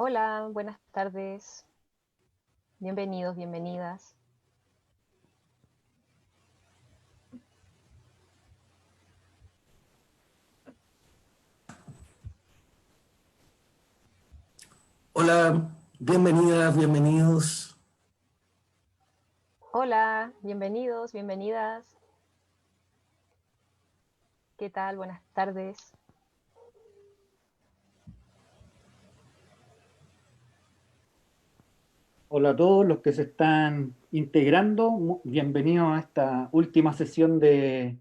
Hola, buenas tardes. Bienvenidos, bienvenidas. Hola, bienvenidas, bienvenidos. Hola, bienvenidos, bienvenidas. ¿Qué tal? Buenas tardes. Hola a todos los que se están integrando. Bienvenidos a esta última sesión de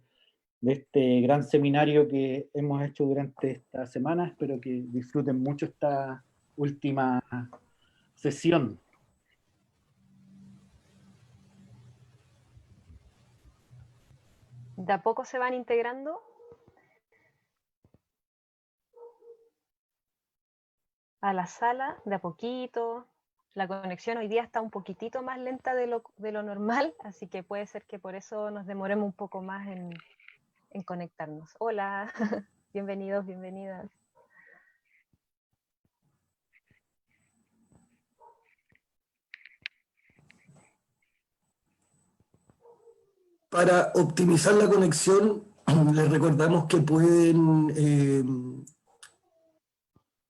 este gran seminario que hemos hecho durante esta semana. Espero que disfruten mucho esta última sesión. ¿De a poco se van integrando a la sala? De a poquito. La conexión hoy día está un poquitito más lenta de lo normal, así que puede ser que por eso nos demoremos un poco más en conectarnos. Hola, bienvenidos, bienvenidas. Para optimizar la conexión, les recordamos que pueden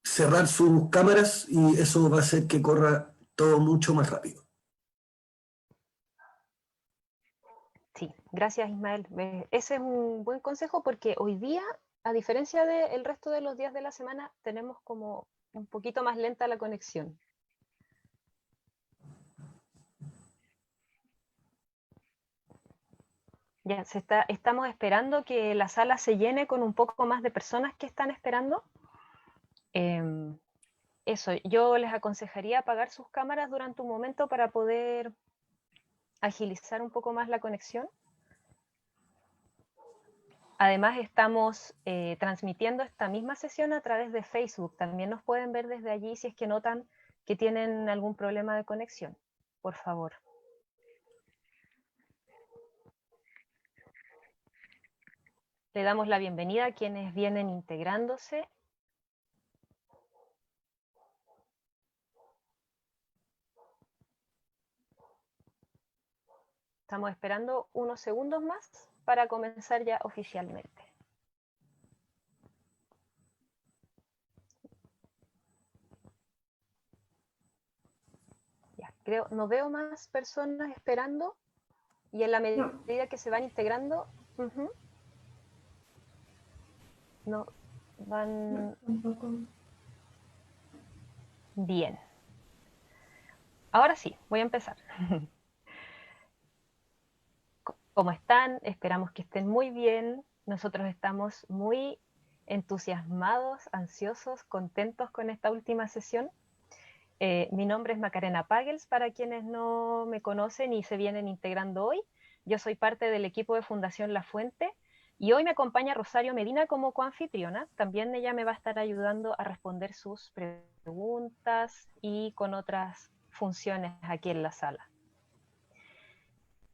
cerrar sus cámaras y eso va a hacer que corra todo mucho más rápido. Sí, gracias Ismael. Ese es un buen consejo porque hoy día, a diferencia del resto de los días de la semana, tenemos como un poquito más lenta la conexión. Ya estamos esperando que la sala se llene con un poco más de personas que están esperando. Eso, yo les aconsejaría apagar sus cámaras durante un momento para poder agilizar un poco más la conexión. Además, estamos transmitiendo esta misma sesión a través de Facebook. También nos pueden ver desde allí si es que notan que tienen algún problema de conexión. Por favor. Le damos la bienvenida a quienes vienen integrándose. Estamos esperando unos segundos más para comenzar ya oficialmente. Ya, creo, no veo más personas esperando y en la medida que se van integrando, no van bien. Ahora sí, voy a empezar. ¿Cómo están? Esperamos que estén muy bien. Nosotros estamos muy entusiasmados, ansiosos, contentos con esta última sesión. Mi nombre es Macarena Pagels, para quienes no me conocen y se vienen integrando hoy. Yo soy parte del equipo de Fundación La Fuente y hoy me acompaña Rosario Medina como coanfitriona. También ella me va a estar ayudando a responder sus preguntas y con otras funciones aquí en la sala.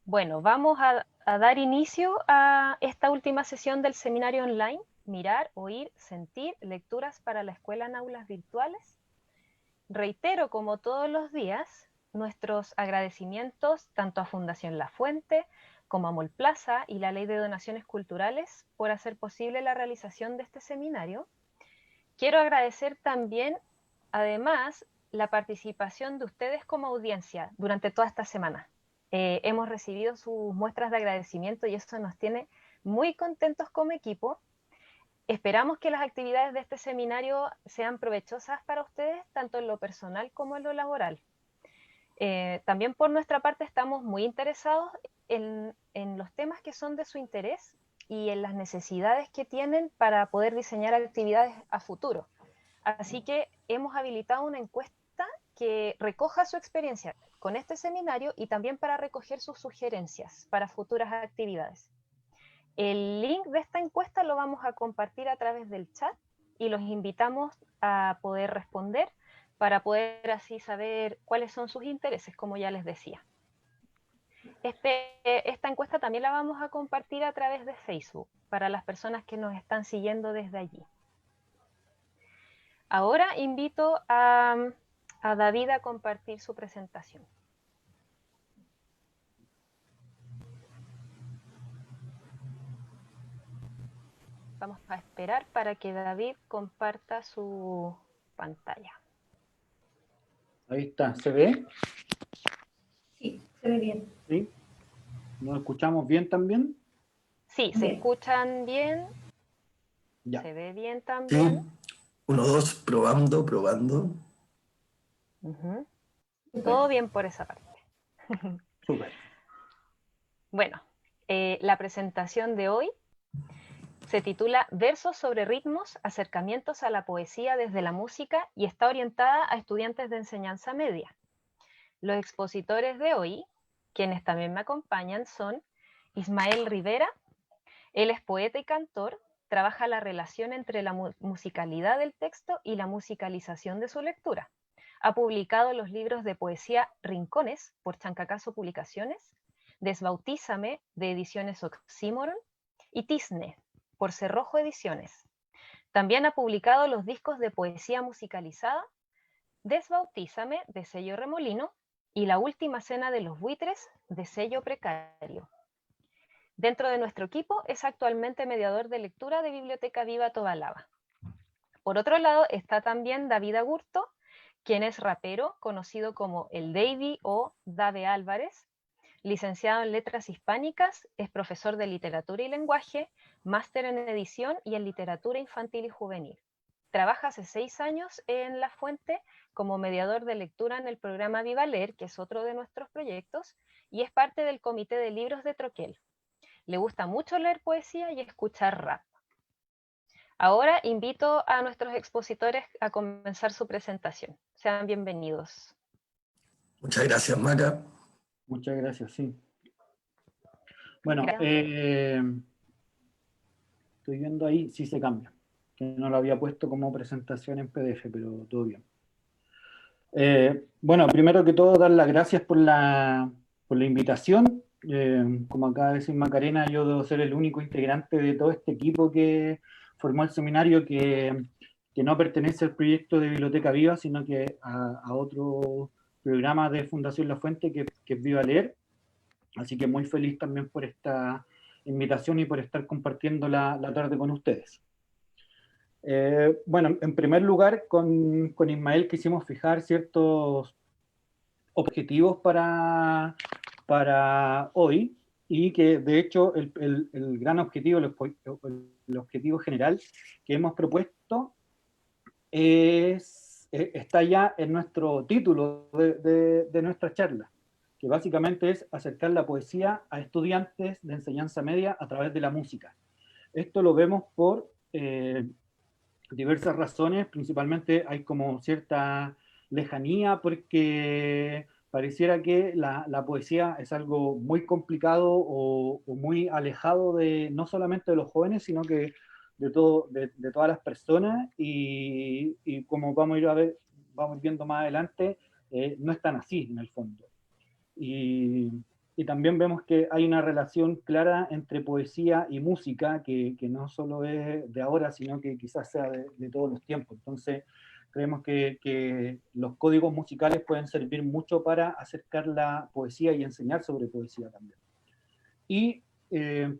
Bueno, vamos a dar inicio a esta última sesión del seminario online, Mirar, Oír, Sentir, Lecturas para la Escuela en Aulas Virtuales. Reitero, como todos los días, nuestros agradecimientos tanto a Fundación La Fuente como a Molplaza y la Ley de Donaciones Culturales por hacer posible la realización de este seminario. Quiero agradecer también, además, la participación de ustedes como audiencia durante toda esta semana. Hemos recibido sus muestras de agradecimiento y eso nos tiene muy contentos como equipo. Esperamos que las actividades de este seminario sean provechosas para ustedes, tanto en lo personal como en lo laboral. También por nuestra parte estamos muy interesados en los temas que son de su interés y en las necesidades que tienen para poder diseñar actividades a futuro. Así que hemos habilitado una encuesta que recoja su experiencia con este seminario y también para recoger sus sugerencias para futuras actividades. El link de esta encuesta lo vamos a compartir a través del chat y los invitamos a poder responder para poder así saber cuáles son sus intereses, como ya les decía. Esta encuesta también la vamos a compartir a través de Facebook para las personas que nos están siguiendo desde allí. Ahora invito a a David a compartir su presentación. Vamos a esperar para que David comparta su pantalla. Ahí está, ¿se ve? Sí, se ve bien. ¿Sí? ¿Nos escuchamos bien también? Sí, ¿se escuchan bien? Ya. ¿Se ve bien también? Sí. 1, 2, probando, probando. Todo bien por esa parte. Súper. Bueno, la presentación de hoy se titula Versos sobre ritmos, acercamientos a la poesía desde la música y está orientada a estudiantes de enseñanza media. Los expositores de hoy, quienes también me acompañan, son Ismael Rivera. Él es poeta y cantor, trabaja la relación entre la musicalidad del texto y la musicalización de su lectura. Ha publicado los libros de poesía Rincones por Chancacazo Publicaciones, Desbautízame de Ediciones Oxímoron y Tisne por Cerrojo Ediciones. También ha publicado los discos de poesía musicalizada Desbautízame de sello Remolino y La Última Cena de los Buitres de sello Precario. Dentro de nuestro equipo es actualmente mediador de lectura de Biblioteca Viva Tobalaba. Por otro lado está también David Agurto, quien es rapero, conocido como el Davey o Dave Álvarez, licenciado en Letras Hispánicas, es profesor de Literatura y Lenguaje, máster en edición y en Literatura Infantil y Juvenil. Trabaja hace 6 años en La Fuente como mediador de lectura en el programa Viva Leer, que es otro de nuestros proyectos, y es parte del Comité de Libros de Troquel. Le gusta mucho leer poesía y escuchar rap. Ahora invito a nuestros expositores a comenzar su presentación. Sean bienvenidos. Muchas gracias, Maca. Muchas gracias, sí. Bueno, Gracias. estoy viendo ahí, sí se cambia. Que no lo había puesto como presentación en PDF, pero todo bien. Bueno, primero que todo, dar las gracias por la invitación. Como acaba de decir Macarena, yo debo ser el único integrante de todo este equipo que formó el seminario que no pertenece al proyecto de Biblioteca Viva, sino que a otro programa de Fundación La Fuente, que es Viva Leer. Así que muy feliz también por esta invitación y por estar compartiendo la tarde con ustedes. Bueno, en primer lugar, con Ismael quisimos fijar ciertos objetivos para hoy, y que de hecho el gran objetivo, el objetivo general que hemos propuesto está ya en nuestro título de nuestra charla, que básicamente es acercar la poesía a estudiantes de enseñanza media a través de la música. Esto lo vemos por diversas razones. Principalmente hay como cierta lejanía, porque pareciera que la poesía es algo muy complicado o muy alejado de no solamente de los jóvenes, sino que de todas las personas, y como vamos a ir viendo más adelante, no es tan así en el fondo. Y también vemos que hay una relación clara entre poesía y música, que no solo es de ahora, sino que quizás sea de todos los tiempos. Entonces, creemos que los códigos musicales pueden servir mucho para acercar la poesía y enseñar sobre poesía también. Y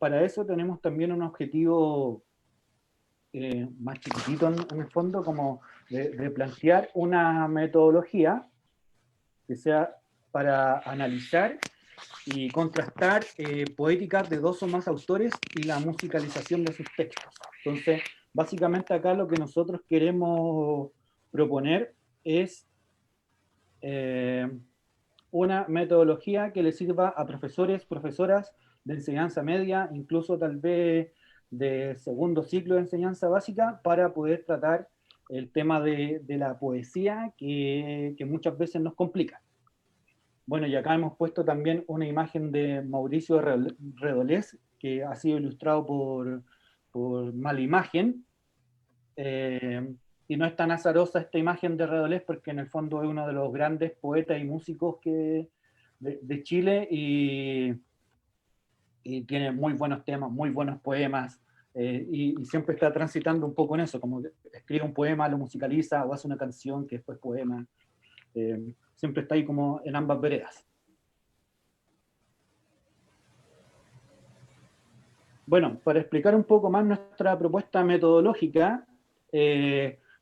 para eso tenemos también un objetivo más chiquitito en el fondo, como de plantear una metodología que sea para analizar y contrastar poéticas de 2 o más autores y la musicalización de sus textos. Entonces, básicamente acá lo que nosotros queremos proponer es una metodología que le sirva a profesores, profesoras de enseñanza media, incluso tal vez de segundo ciclo de enseñanza básica, para poder tratar el tema de la poesía que muchas veces nos complica. Bueno, y acá hemos puesto también una imagen de Mauricio Redolés, que ha sido ilustrado por Mala Imagen. Y no es tan azarosa esta imagen de Redolés, porque en el fondo es uno de los grandes poetas y músicos de Chile, y tiene muy buenos temas, muy buenos poemas, y siempre está transitando un poco en eso, como que escribe un poema, lo musicaliza, o hace una canción que después poema. siempre está ahí como en ambas veredas. Bueno, para explicar un poco más nuestra propuesta metodológica,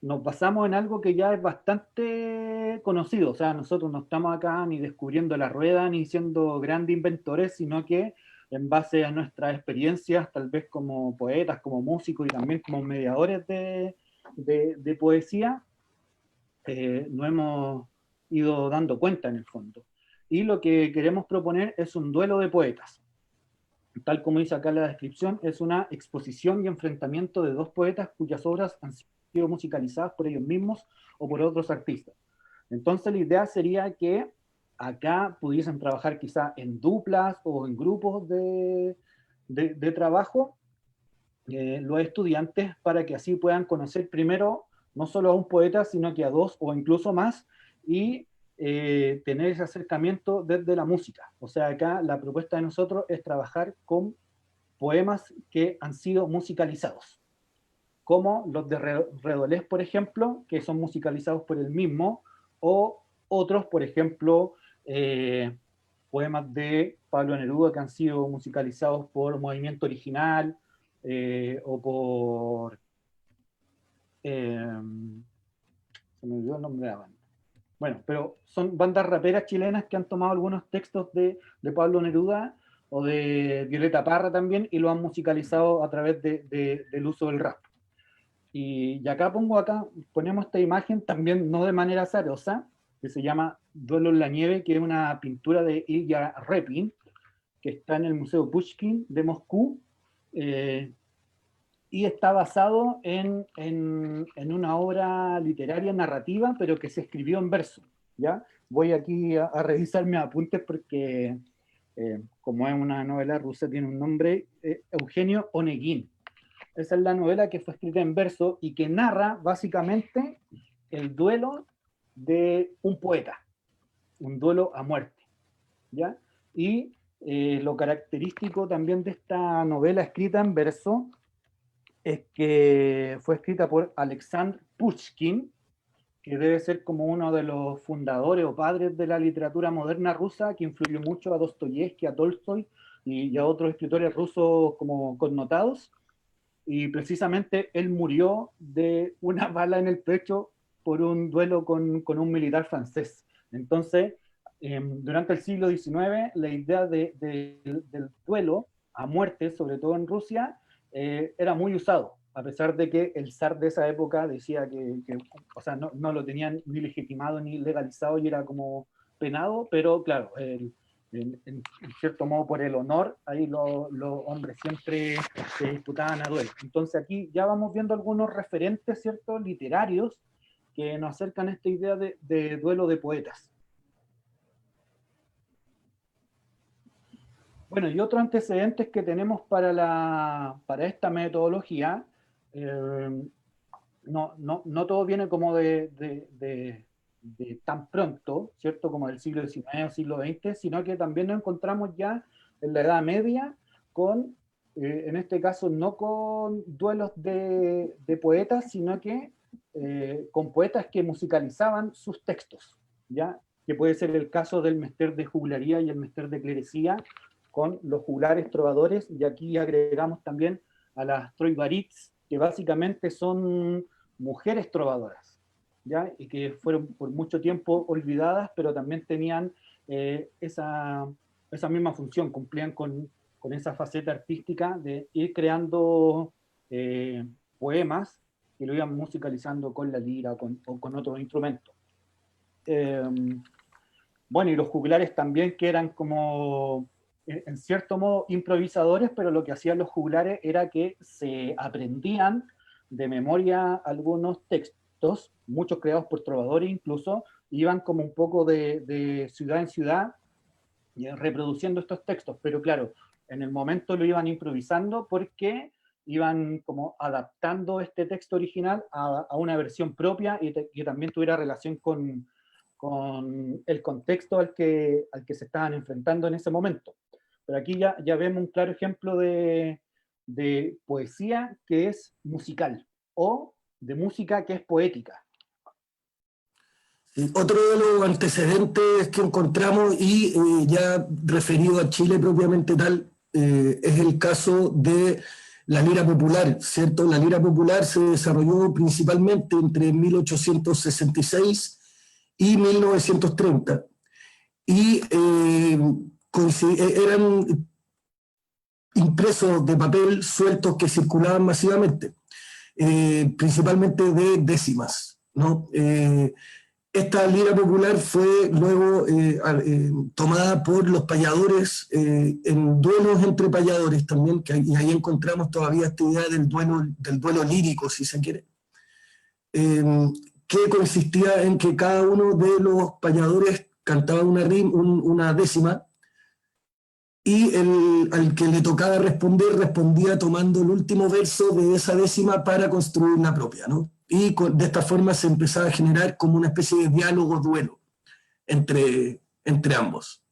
nos basamos en algo que ya es bastante conocido. O sea, nosotros no estamos acá ni descubriendo la rueda, ni siendo grandes inventores, sino que en base a nuestras experiencias, tal vez como poetas, como músicos y también como mediadores de poesía, nos hemos ido dando cuenta en el fondo. Y lo que queremos proponer es un duelo de poetas. Tal como dice acá la descripción, es una exposición y enfrentamiento de dos poetas cuyas obras han sido musicalizadas por ellos mismos o por otros artistas. Entonces la idea sería que acá pudiesen trabajar quizá en duplas o en grupos de trabajo los estudiantes, para que así puedan conocer primero no solo a un poeta, sino que a dos o incluso más, y tener ese acercamiento desde la música. O sea, acá la propuesta de nosotros es trabajar con poemas que han sido musicalizados, como los de Redolés, por ejemplo, que son musicalizados por él mismo, o otros, por ejemplo, poemas de Pablo Neruda que han sido musicalizados por Movimiento Original, o por... se me olvidó el nombre de la banda. Bueno, pero son bandas raperas chilenas que han tomado algunos textos de Pablo Neruda o de Violeta Parra también, y lo han musicalizado a través del uso del rap. Y acá ponemos esta imagen también no de manera azarosa, que se llama Duelo en la nieve, que es una pintura de Ilya Repin, que está en el Museo Pushkin de Moscú, y está basado en una obra literaria narrativa, pero que se escribió en verso, ¿ya? Voy aquí a revisar mis apuntes porque, como es una novela rusa, tiene un nombre, Eugenio Onegin. Esa es la novela que fue escrita en verso y que narra básicamente el duelo de un poeta, un duelo a muerte, ¿ya? Y lo característico también de esta novela escrita en verso es que fue escrita por Alexander Pushkin, que debe ser como uno de los fundadores o padres de la literatura moderna rusa, que influyó mucho a Dostoyevsky, a Tolstoy y a otros escritores rusos como connotados. Y precisamente él murió de una bala en el pecho por un duelo con un militar francés. Entonces, durante el siglo XIX, la idea del duelo a muerte, sobre todo en Rusia, era muy usado, a pesar de que el zar de esa época decía que o sea, no lo tenían ni legitimado ni legalizado y era como penado, pero claro, en cierto modo por el honor, ahí los hombres siempre se disputaban a duelo. Entonces aquí ya vamos viendo algunos referentes, ¿cierto?, literarios que nos acercan a esta idea de duelo de poetas. Bueno, y otros antecedentes que tenemos para esta metodología, no todo viene como de tan pronto, ¿cierto? Como del siglo XIX o siglo XX, sino que también nos encontramos ya en la Edad Media con, en este caso, no con duelos de poetas, sino que con poetas que musicalizaban sus textos, ¿ya? Que puede ser el caso del Mester de Juglaría y el Mester de Clerecía, con los juglares trovadores, y aquí agregamos también a las troibarits, que básicamente son mujeres trovadoras, ¿ya? Y que fueron por mucho tiempo olvidadas, pero también tenían esa misma función, cumplían con esa faceta artística de ir creando poemas que lo iban musicalizando con la lira o con otros instrumentos. Bueno, y los juglares también, que eran como, en cierto modo, improvisadores, pero lo que hacían los juglares era que se aprendían de memoria algunos textos, muchos creados por trovadores incluso, iban como un poco de ciudad en ciudad reproduciendo estos textos, pero claro, en el momento lo iban improvisando porque iban como adaptando este texto original a una versión propia y que también tuviera relación con el contexto al que se estaban enfrentando en ese momento. Pero aquí ya vemos un claro ejemplo de poesía que es musical, o de música que es poética. Sí, otro de los antecedentes que encontramos, y ya referido a Chile propiamente tal, es el caso de la lira popular, ¿cierto? La lira popular se desarrolló principalmente entre 1866 y 1930, y eran impresos de papel sueltos que circulaban masivamente, principalmente de décimas, ¿no? Esta lira popular fue luego tomada por los payadores en duelos entre payadores también, y ahí encontramos todavía esta idea del duelo lírico, si se quiere, que consistía en que cada uno de los payadores cantaba una décima, y al que le tocaba responder, respondía tomando el último verso de esa décima para construir la propia, ¿no? Y de esta forma se empezaba a generar como una especie de diálogo-duelo entre ambos.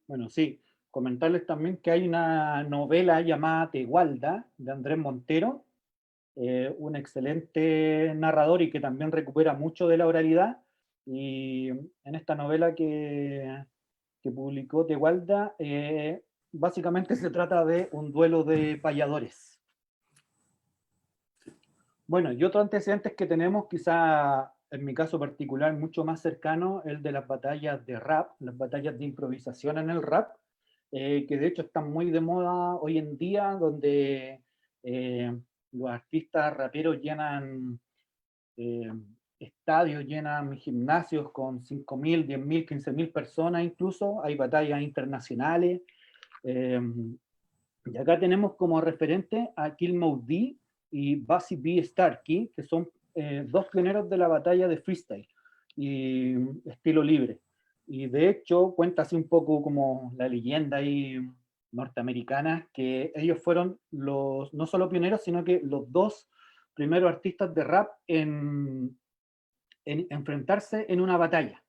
Bueno, sí, comentarles también que hay una novela llamada Tegualda, de Andrés Montero, un excelente narrador y que también recupera mucho de la oralidad. Y en esta novela que publicó Tegualda, básicamente se trata de un duelo de payadores. Bueno, y otros antecedentes que tenemos, quizá en mi caso particular mucho más cercano, el de las batallas de rap, las batallas de improvisación en el rap, que de hecho están muy de moda hoy en día, donde los artistas raperos llenan estadios, llenan gimnasios con 5.000, 10.000, 15.000 personas incluso, hay batallas internacionales, y acá tenemos como referente a Kill Mode D y Bassy B. Starkey, que son dos pioneros de la batalla de freestyle y estilo libre. Y de hecho cuenta así un poco como la leyenda ahí norteamericana, que ellos fueron los, no solo pioneros, sino que los dos primeros artistas de rap en enfrentarse en una batalla.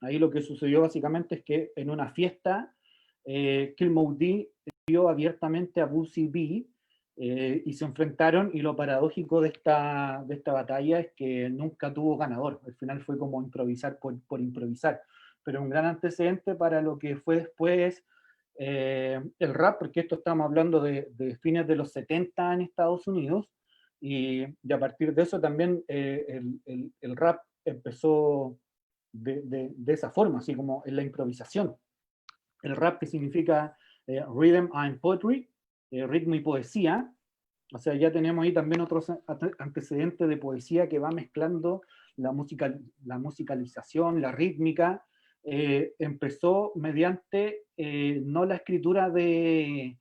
Ahí lo que sucedió básicamente es que en una fiesta, Kill Mode D vio abiertamente a Bassy B, y se enfrentaron, y lo paradójico de esta batalla es que nunca tuvo ganador. Al final fue como improvisar por improvisar, pero un gran antecedente para lo que fue después el rap, porque esto estamos hablando de fines de los 70 en Estados Unidos, y a partir de eso también el rap empezó de esa forma, así como en la improvisación. El rap, que significa Rhythm and Poetry, ritmo y poesía. O sea, ya tenemos ahí también otros antecedentes de poesía que va mezclando la musicalización, la rítmica. Empezó mediante no la escritura de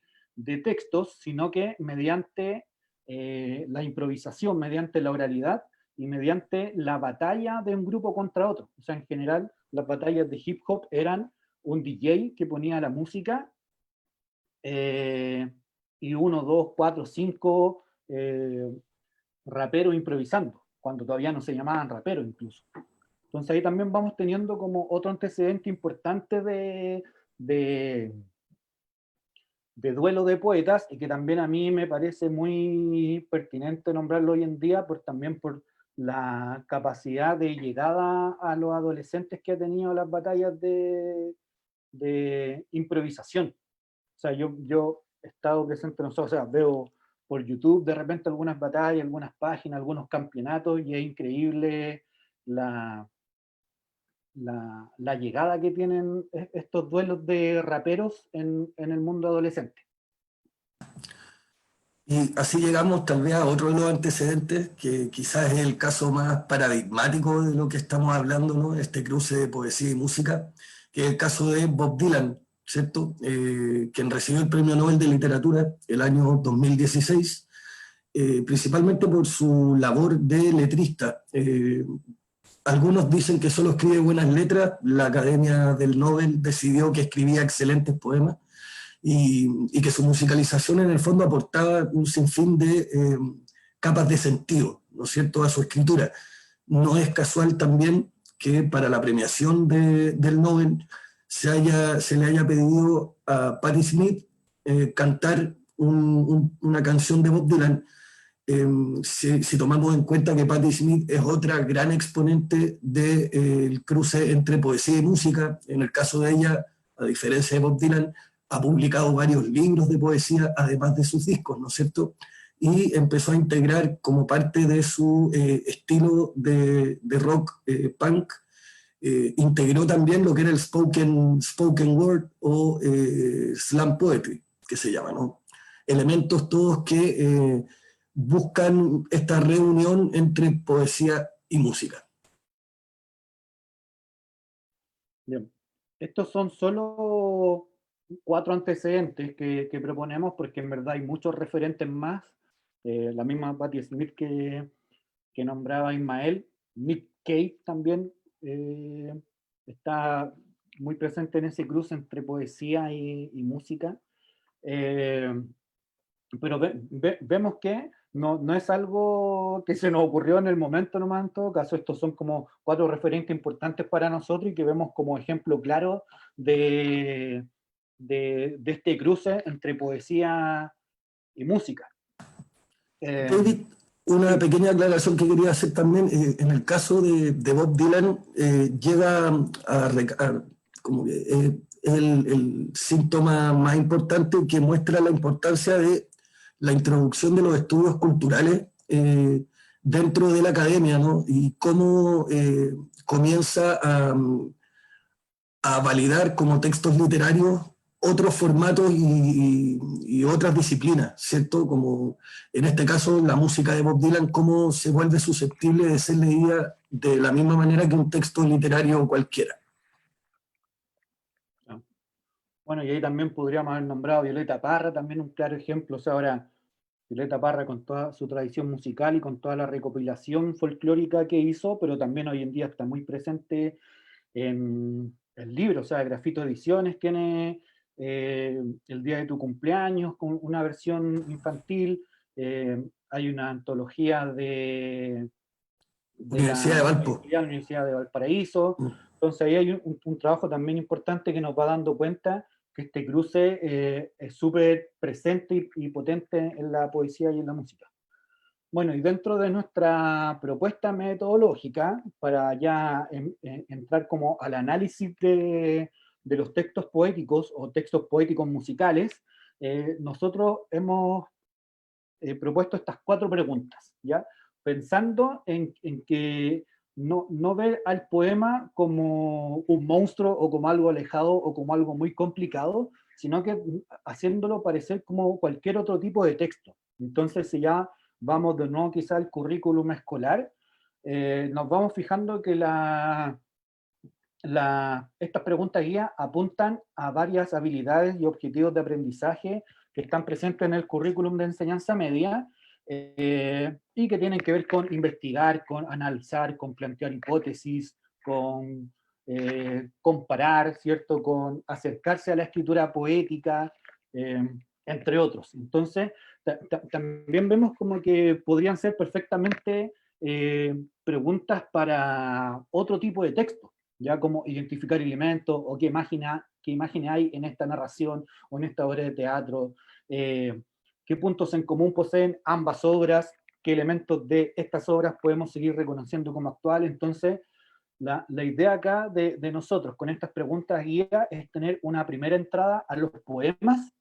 textos, sino que mediante la improvisación, mediante la oralidad y mediante la batalla de un grupo contra otro. O sea, en general, las batallas de hip hop eran un DJ que ponía la música, y 1, 2, 4, 5 raperos improvisando, cuando todavía no se llamaban raperos incluso. Entonces ahí también vamos teniendo como otro antecedente importante de duelo de poetas, y que también a mí me parece muy pertinente nombrarlo hoy en día, también por la capacidad de llegada a los adolescentes que ha tenido las batallas de improvisación. O sea, yo he estado presente, no sé, o sea, veo por YouTube de repente algunas batallas, algunas páginas, algunos campeonatos, y es increíble la llegada que tienen estos duelos de raperos en el mundo adolescente. Y así llegamos tal vez a otro de los antecedentes, que quizás es el caso más paradigmático de lo que estamos hablando, ¿no? Este cruce de poesía y música, que es el caso de Bob Dylan, ¿cierto? Quien recibió el Premio Nobel de Literatura el año 2016, principalmente por su labor de letrista. Algunos dicen que solo escribe buenas letras, la Academia del Nobel decidió que escribía excelentes poemas, y que su musicalización en el fondo aportaba un sinfín de capas de sentido, ¿no es cierto?, a su escritura. No es casual también que para la premiación del Nobel se le haya pedido a Patti Smith cantar una canción de Bob Dylan, si tomamos en cuenta que Patti Smith es otra gran exponente del cruce entre poesía y música. En el caso de ella, a diferencia de Bob Dylan, ha publicado varios libros de poesía, además de sus discos, ¿no es cierto? Y empezó a integrar como parte de su estilo de rock punk, integró también lo que era el spoken word o slam poetry, que se llama, ¿no? Elementos todos que buscan esta reunión entre poesía y música. Bien. Estos son solo 4 antecedentes que proponemos, porque en verdad hay muchos referentes más. La misma Patti Smith que nombraba Ismael, Nick Cave también está muy presente en ese cruce entre poesía y música. Pero vemos que no es algo que se nos ocurrió en el momento nomás. En todo caso, estos son como 4 referentes importantes para nosotros y que vemos como ejemplo claro de este cruce entre poesía y música. David, una Sí. pequeña aclaración que quería hacer también, en el caso de Bob Dylan, llega como que, el síntoma más importante que muestra la importancia de la introducción de los estudios culturales dentro de la academia, ¿no? Y cómo comienza a validar como textos literarios otros formatos y otras disciplinas, ¿cierto? Como en este caso la música de Bob Dylan, cómo se vuelve susceptible de ser leída de la misma manera que un texto literario cualquiera. Bueno, y ahí también podríamos haber nombrado a Violeta Parra, también un claro ejemplo. O sea, ahora Violeta Parra con toda su tradición musical y con toda la recopilación folclórica que hizo, pero también hoy en día está muy presente en el libro. O sea, Grafito Ediciones tiene El día de tu cumpleaños, con una versión infantil. Hay una antología de Universidad de la Valpo. Universidad de Valparaíso. Entonces ahí hay un trabajo también importante que nos va dando cuenta que este cruce es súper presente y potente en la poesía y en la música. Bueno, y dentro de nuestra propuesta metodológica, para ya entrar como al análisis de los textos poéticos o textos poéticos musicales, nosotros hemos propuesto estas 4 preguntas, ¿ya? Pensando en que no ver al poema como un monstruo o como algo alejado o como algo muy complicado, sino que haciéndolo parecer como cualquier otro tipo de texto. Entonces, si ya vamos de nuevo quizá al currículum escolar, nos vamos fijando que estas preguntas guía apuntan a varias habilidades y objetivos de aprendizaje que están presentes en el currículum de enseñanza media y que tienen que ver con investigar, con analizar, con plantear hipótesis, con comparar, ¿cierto? Con acercarse a la escritura poética, entre otros. Entonces, también vemos como que podrían ser perfectamente preguntas para otro tipo de texto, ya como identificar elementos o qué imágenes hay en esta narración o en esta obra de teatro, qué puntos en común poseen ambas obras, qué elementos de estas obras podemos seguir reconociendo como actuales. Entonces, la idea acá de nosotros con estas preguntas guía es tener una primera entrada a los poemas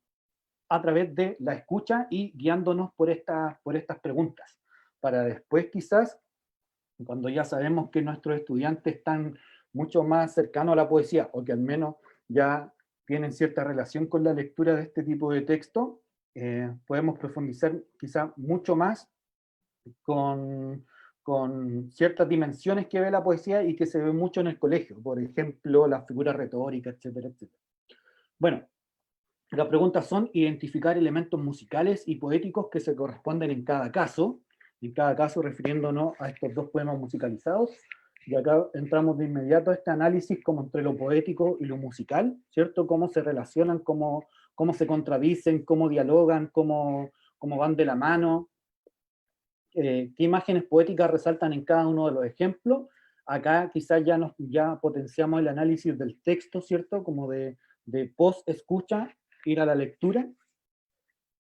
a través de la escucha y guiándonos por estas preguntas, para después quizás, cuando ya sabemos que nuestros estudiantes están mucho más cercanos a la poesía, o que al menos ya tienen cierta relación con la lectura de este tipo de texto, podemos profundizar quizá mucho más con ciertas dimensiones que ve la poesía y que se ve mucho en el colegio, por ejemplo, las figuras retóricas, etcétera, etcétera. Bueno, las preguntas son identificar elementos musicales y poéticos que se corresponden en cada caso refiriéndonos a estos 2 poemas musicalizados, y acá entramos de inmediato a este análisis como entre lo poético y lo musical, ¿cierto? Cómo se relacionan, cómo se contradicen, cómo dialogan, cómo van de la mano, qué imágenes poéticas resaltan en cada uno de los ejemplos. Acá quizás ya potenciamos el análisis del texto, ¿cierto? Como de post-escucha, ir a la lectura.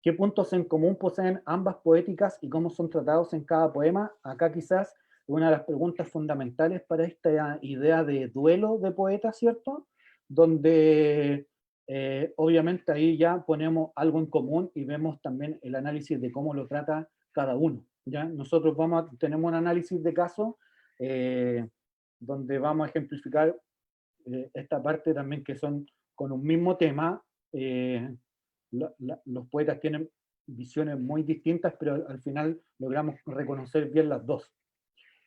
¿Qué puntos en común poseen ambas poéticas y cómo son tratados en cada poema? Acá quizás una de las preguntas fundamentales para esta idea de duelo de poetas, ¿cierto? Donde obviamente ahí ya ponemos algo en común y vemos también el análisis de cómo lo trata cada uno, ¿ya? Nosotros tenemos un análisis de caso donde vamos a ejemplificar esta parte también que son con un mismo tema, los poetas tienen visiones muy distintas, pero al final logramos reconocer bien las dos.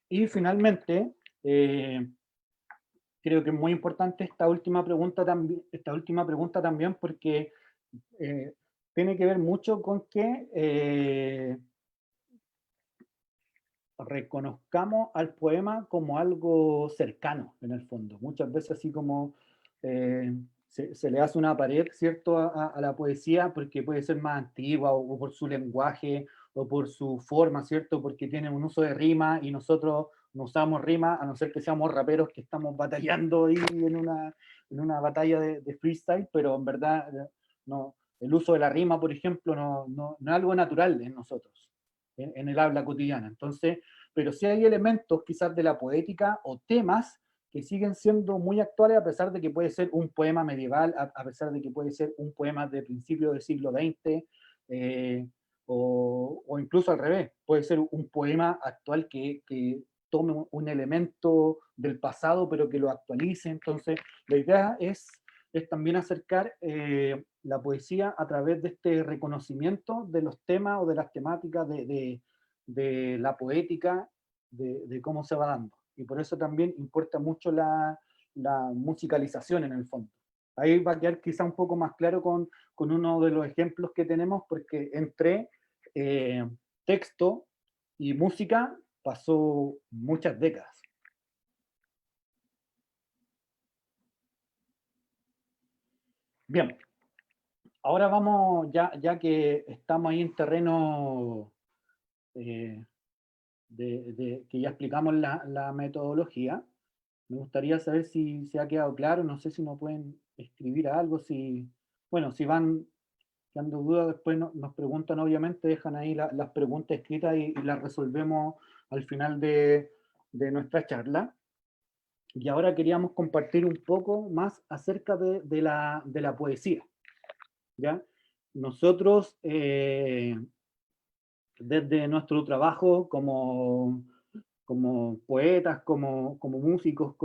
Y finalmente, creo que es muy importante esta última pregunta también porque tiene que ver mucho con que reconozcamos al poema como algo cercano, en el fondo. Muchas veces así como se le hace una pared, ¿cierto?, a la poesía porque puede ser más antigua o por su lenguaje o por su forma, ¿cierto?, porque tiene un uso de rima y nosotros no usamos rima, a no ser que seamos raperos que estamos batallando ahí en una batalla de freestyle, pero en verdad no, el uso de la rima, por ejemplo, no es algo natural en nosotros, en el habla cotidiana. Entonces, pero sí hay elementos quizás de la poética o temas que siguen siendo muy actuales a pesar de que puede ser un poema medieval, a pesar de que puede ser un poema de principios del siglo XX, o incluso al revés, puede ser un poema actual que tome un elemento del pasado pero que lo actualice. Entonces la idea es también acercar la poesía a través de este reconocimiento de los temas o de las temáticas de la poética, de cómo se va dando. Y por eso también importa mucho la musicalización en el fondo. Ahí va a quedar quizá un poco más claro con uno de los ejemplos que tenemos, porque entre texto y música pasó muchas décadas. Bien, ahora vamos, ya que estamos ahí en terreno que ya explicamos la metodología, me gustaría saber si se ha quedado claro, no sé si nos pueden escribir algo, bueno, si van quedando dudas, después nos preguntan, obviamente, dejan ahí las preguntas escritas y las resolvemos al final de nuestra charla. Y ahora queríamos compartir un poco más acerca de la poesía, ¿ya? Nosotros, desde nuestro trabajo como poetas, como músicos,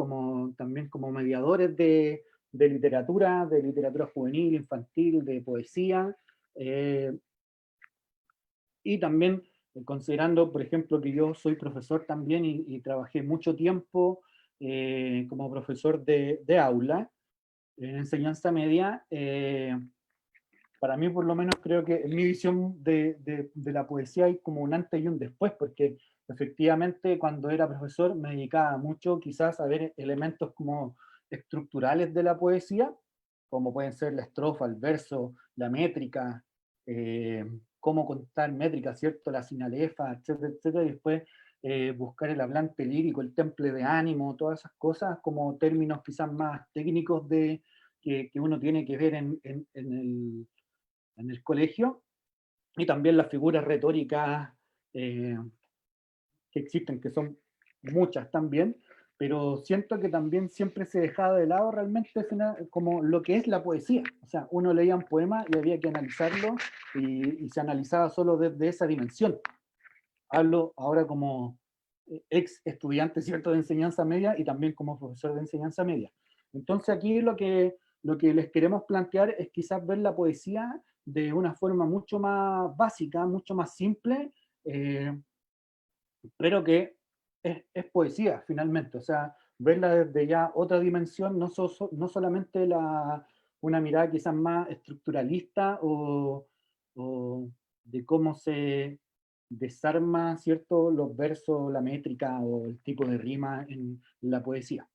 también como mediadores de literatura juvenil, infantil, de poesía, y también considerando, por ejemplo, que yo soy profesor también y trabajé mucho tiempo como profesor de aula, en enseñanza media, para mí por lo menos creo que en mi visión de la poesía hay como un antes y un después, porque efectivamente cuando era profesor me dedicaba mucho quizás a ver elementos como estructurales de la poesía, como pueden ser la estrofa, el verso, la métrica, cómo contar métrica, ¿cierto? La sinalefa, etcétera, etcétera, y después buscar el hablante lírico, el temple de ánimo, todas esas cosas como términos quizás más técnicos que uno tiene que ver en el colegio, y también las figuras retóricas que existen, que son muchas también, pero siento que también siempre se dejaba de lado realmente como lo que es la poesía. O sea, uno leía un poema y había que analizarlo y se analizaba solo desde esa dimensión. Hablo ahora como ex estudiante, ¿cierto?, de enseñanza media y también como profesor de enseñanza media. Entonces aquí lo que les queremos plantear es quizás ver la poesía de una forma mucho más básica, mucho más simple, pero que es poesía finalmente, o sea, verla desde ya otra dimensión, no solamente una mirada quizás más estructuralista o de cómo se desarma, ¿cierto?, los versos, la métrica o el tipo de rima en la poesía.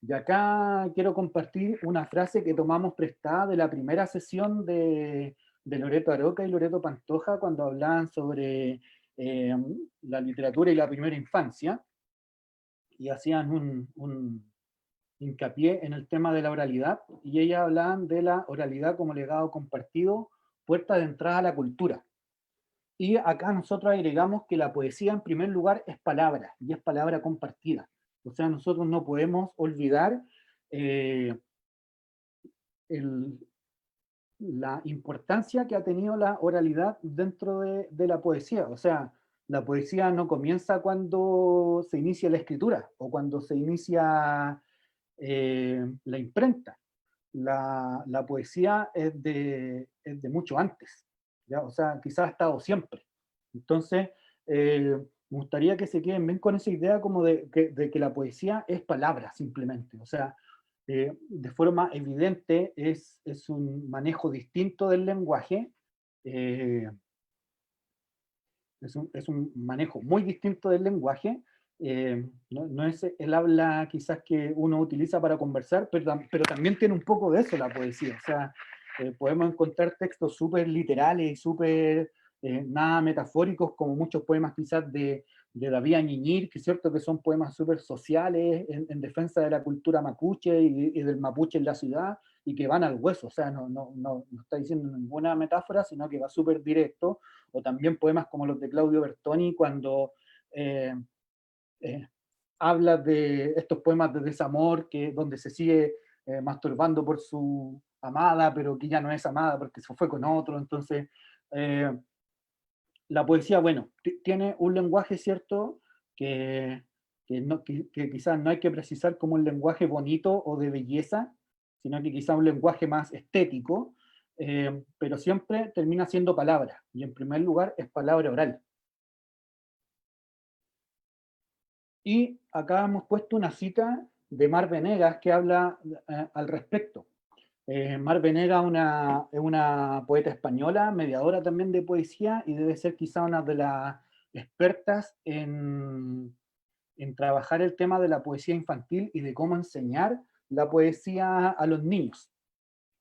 Y acá quiero compartir una frase que tomamos prestada de la primera sesión de Loreto Aroca y Loreto Pantoja cuando hablaban sobre la literatura y la primera infancia, y hacían un hincapié en el tema de la oralidad, y ellas hablaban de la oralidad como legado compartido puerta de entrada a la cultura. Y acá nosotros agregamos que la poesía, en primer lugar, es palabra, y es palabra compartida. O sea, nosotros no podemos olvidar el, la importancia que ha tenido la oralidad dentro de la poesía. O sea, la poesía no comienza cuando se inicia la escritura o cuando se inicia la imprenta. La poesía es de mucho antes, ¿ya? O sea, quizás ha estado siempre. Entonces, me gustaría que se queden bien con esa idea como de que la poesía es palabra, simplemente. O sea, de forma evidente es un manejo distinto del lenguaje, eh, es un manejo muy distinto del lenguaje, no es el habla quizás que uno utiliza para conversar, pero también tiene un poco de eso la poesía. O sea, podemos encontrar textos súper literales y súper nada metafóricos, como muchos poemas quizás de David Añiñir, que es cierto que son poemas súper sociales en defensa de la cultura mapuche y del mapuche en la ciudad, y que van al hueso. O sea, no está diciendo ninguna metáfora, sino que va súper directo. O también poemas como los de Claudio Bertoni, cuando eh, habla de estos poemas de desamor, donde se sigue masturbando por su amada, pero que ya no es amada porque se fue con otro. Entonces, la poesía, bueno, tiene un lenguaje, ¿cierto?, que quizás no hay que precisar como un lenguaje bonito o de belleza, sino que quizás un lenguaje más estético, pero siempre termina siendo palabra, y en primer lugar es palabra oral. Y acá hemos puesto una cita de Mar Venegas que habla al respecto. Mar Venegas es una poeta española, mediadora también de poesía, y debe ser quizá una de las expertas en trabajar el tema de la poesía infantil y de cómo enseñar la poesía a los niños.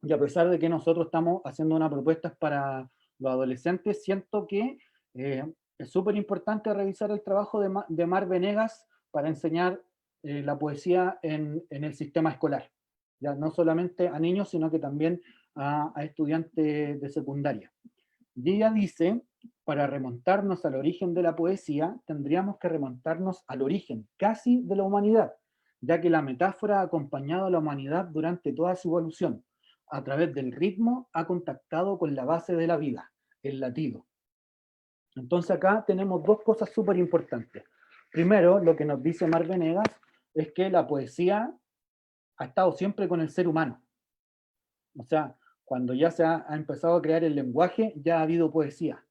Y a pesar de que nosotros estamos haciendo una propuesta para los adolescentes, siento que es súper importante revisar el trabajo de Mar Venegas para enseñar la poesía en el sistema escolar. Ya no solamente a niños, sino que también a estudiantes de secundaria. Y ella dice, para remontarnos al origen de la poesía, tendríamos que remontarnos al origen, casi de la humanidad, ya que la metáfora ha acompañado a la humanidad durante toda su evolución. A través del ritmo ha contactado con la base de la vida, el latido. Entonces acá tenemos dos cosas súper importantes. Primero, lo que nos dice Mar Venegas es que la poesía ha estado siempre con el ser humano. O sea, cuando ya se ha empezado a crear el lenguaje, ya ha habido poesía.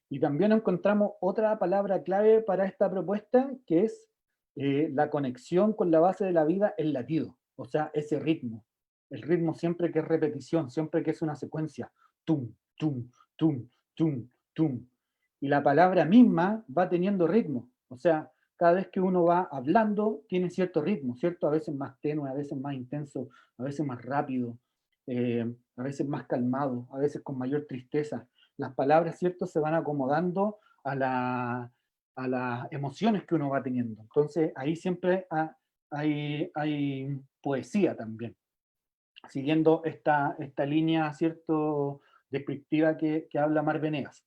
Y también encontramos otra palabra clave para esta propuesta, que es la conexión con la base de la vida, el latido. O sea, ese ritmo. El ritmo siempre que es repetición, siempre que es una secuencia. Tum, tum, tum, tum, tum. Y la palabra misma va teniendo ritmo. O sea, cada vez que uno va hablando, tiene cierto ritmo, ¿cierto? A veces más tenue, a veces más intenso, a veces más rápido, a veces más calmado, a veces con mayor tristeza. Las palabras, ¿cierto?, se van acomodando a las emociones que uno va teniendo. Entonces, ahí siempre hay poesía también, siguiendo esta línea, ¿cierto?, descriptiva que habla Mar Venegas.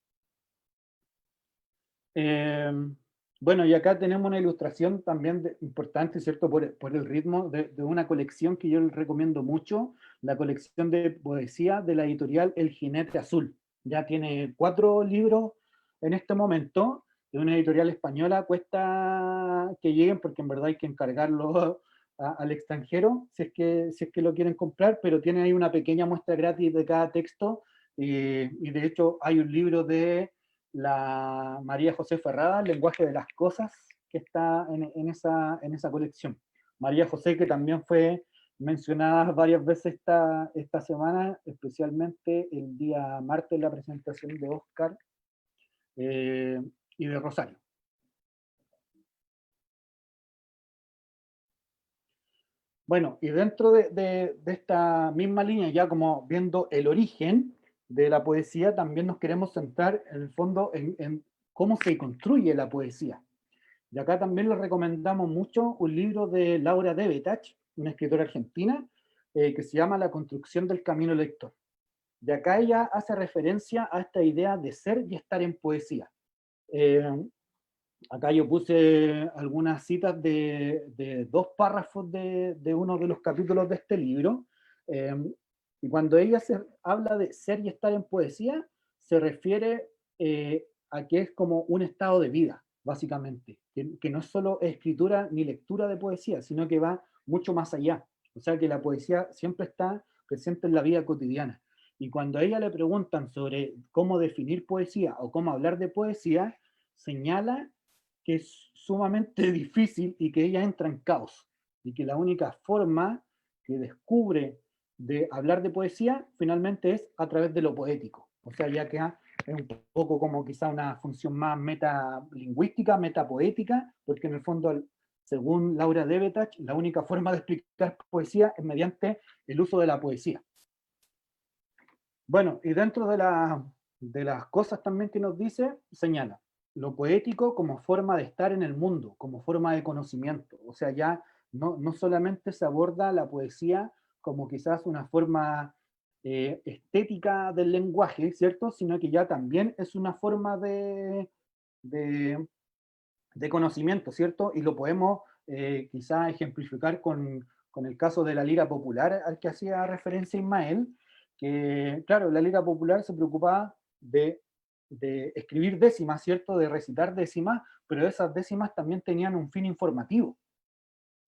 Bueno, y acá tenemos una ilustración también importante, ¿cierto?, por el ritmo de una colección que yo les recomiendo mucho, la colección de poesía de la editorial El Jinete Azul. Ya tiene 4 libros en este momento, de una editorial española. Cuesta que lleguen porque en verdad hay que encargarlo al extranjero si es que lo quieren comprar, pero tiene ahí una pequeña muestra gratis de cada texto, y de hecho hay un libro de la María José Ferrada, El lenguaje de las cosas, que está en esa colección. María José, que también fue mencionada varias veces esta semana, especialmente el día martes, la presentación de Oscar y de Rosario. Bueno, y dentro de esta misma línea, ya como viendo el origen de la poesía, también nos queremos centrar en el fondo en cómo se construye la poesía. Y acá también les recomendamos mucho un libro de Laura Debetach, una escritora argentina, que se llama La construcción del camino lector. Y acá ella hace referencia a esta idea de ser y estar en poesía. Acá yo puse algunas citas de 2 párrafos de uno de los capítulos de este libro, y cuando ella habla de ser y estar en poesía, se refiere a que es como un estado de vida, básicamente, que no es solo escritura ni lectura de poesía, sino que va mucho más allá. O sea que la poesía siempre está presente en la vida cotidiana. Y cuando a ella le preguntan sobre cómo definir poesía o cómo hablar de poesía, señala que es sumamente difícil y que ella entra en caos, y que la única forma que descubre de hablar de poesía finalmente es a través de lo poético. O sea, ya que es un poco como quizá una función más metalingüística, metapoética, porque en el fondo, según Laura Devetach, la única forma de explicar poesía es mediante el uso de la poesía. Bueno, y dentro de las cosas también que nos dice, señala lo poético como forma de estar en el mundo, como forma de conocimiento. O sea, ya no solamente se aborda la poesía como quizás una forma estética del lenguaje, ¿cierto? Sino que ya también es una forma de conocimiento, ¿cierto? Y lo podemos quizás ejemplificar con el caso de la lira popular al que hacía referencia Ismael, que, claro, la lira popular se preocupaba de escribir décimas, ¿cierto? De recitar décimas, pero esas décimas también tenían un fin informativo,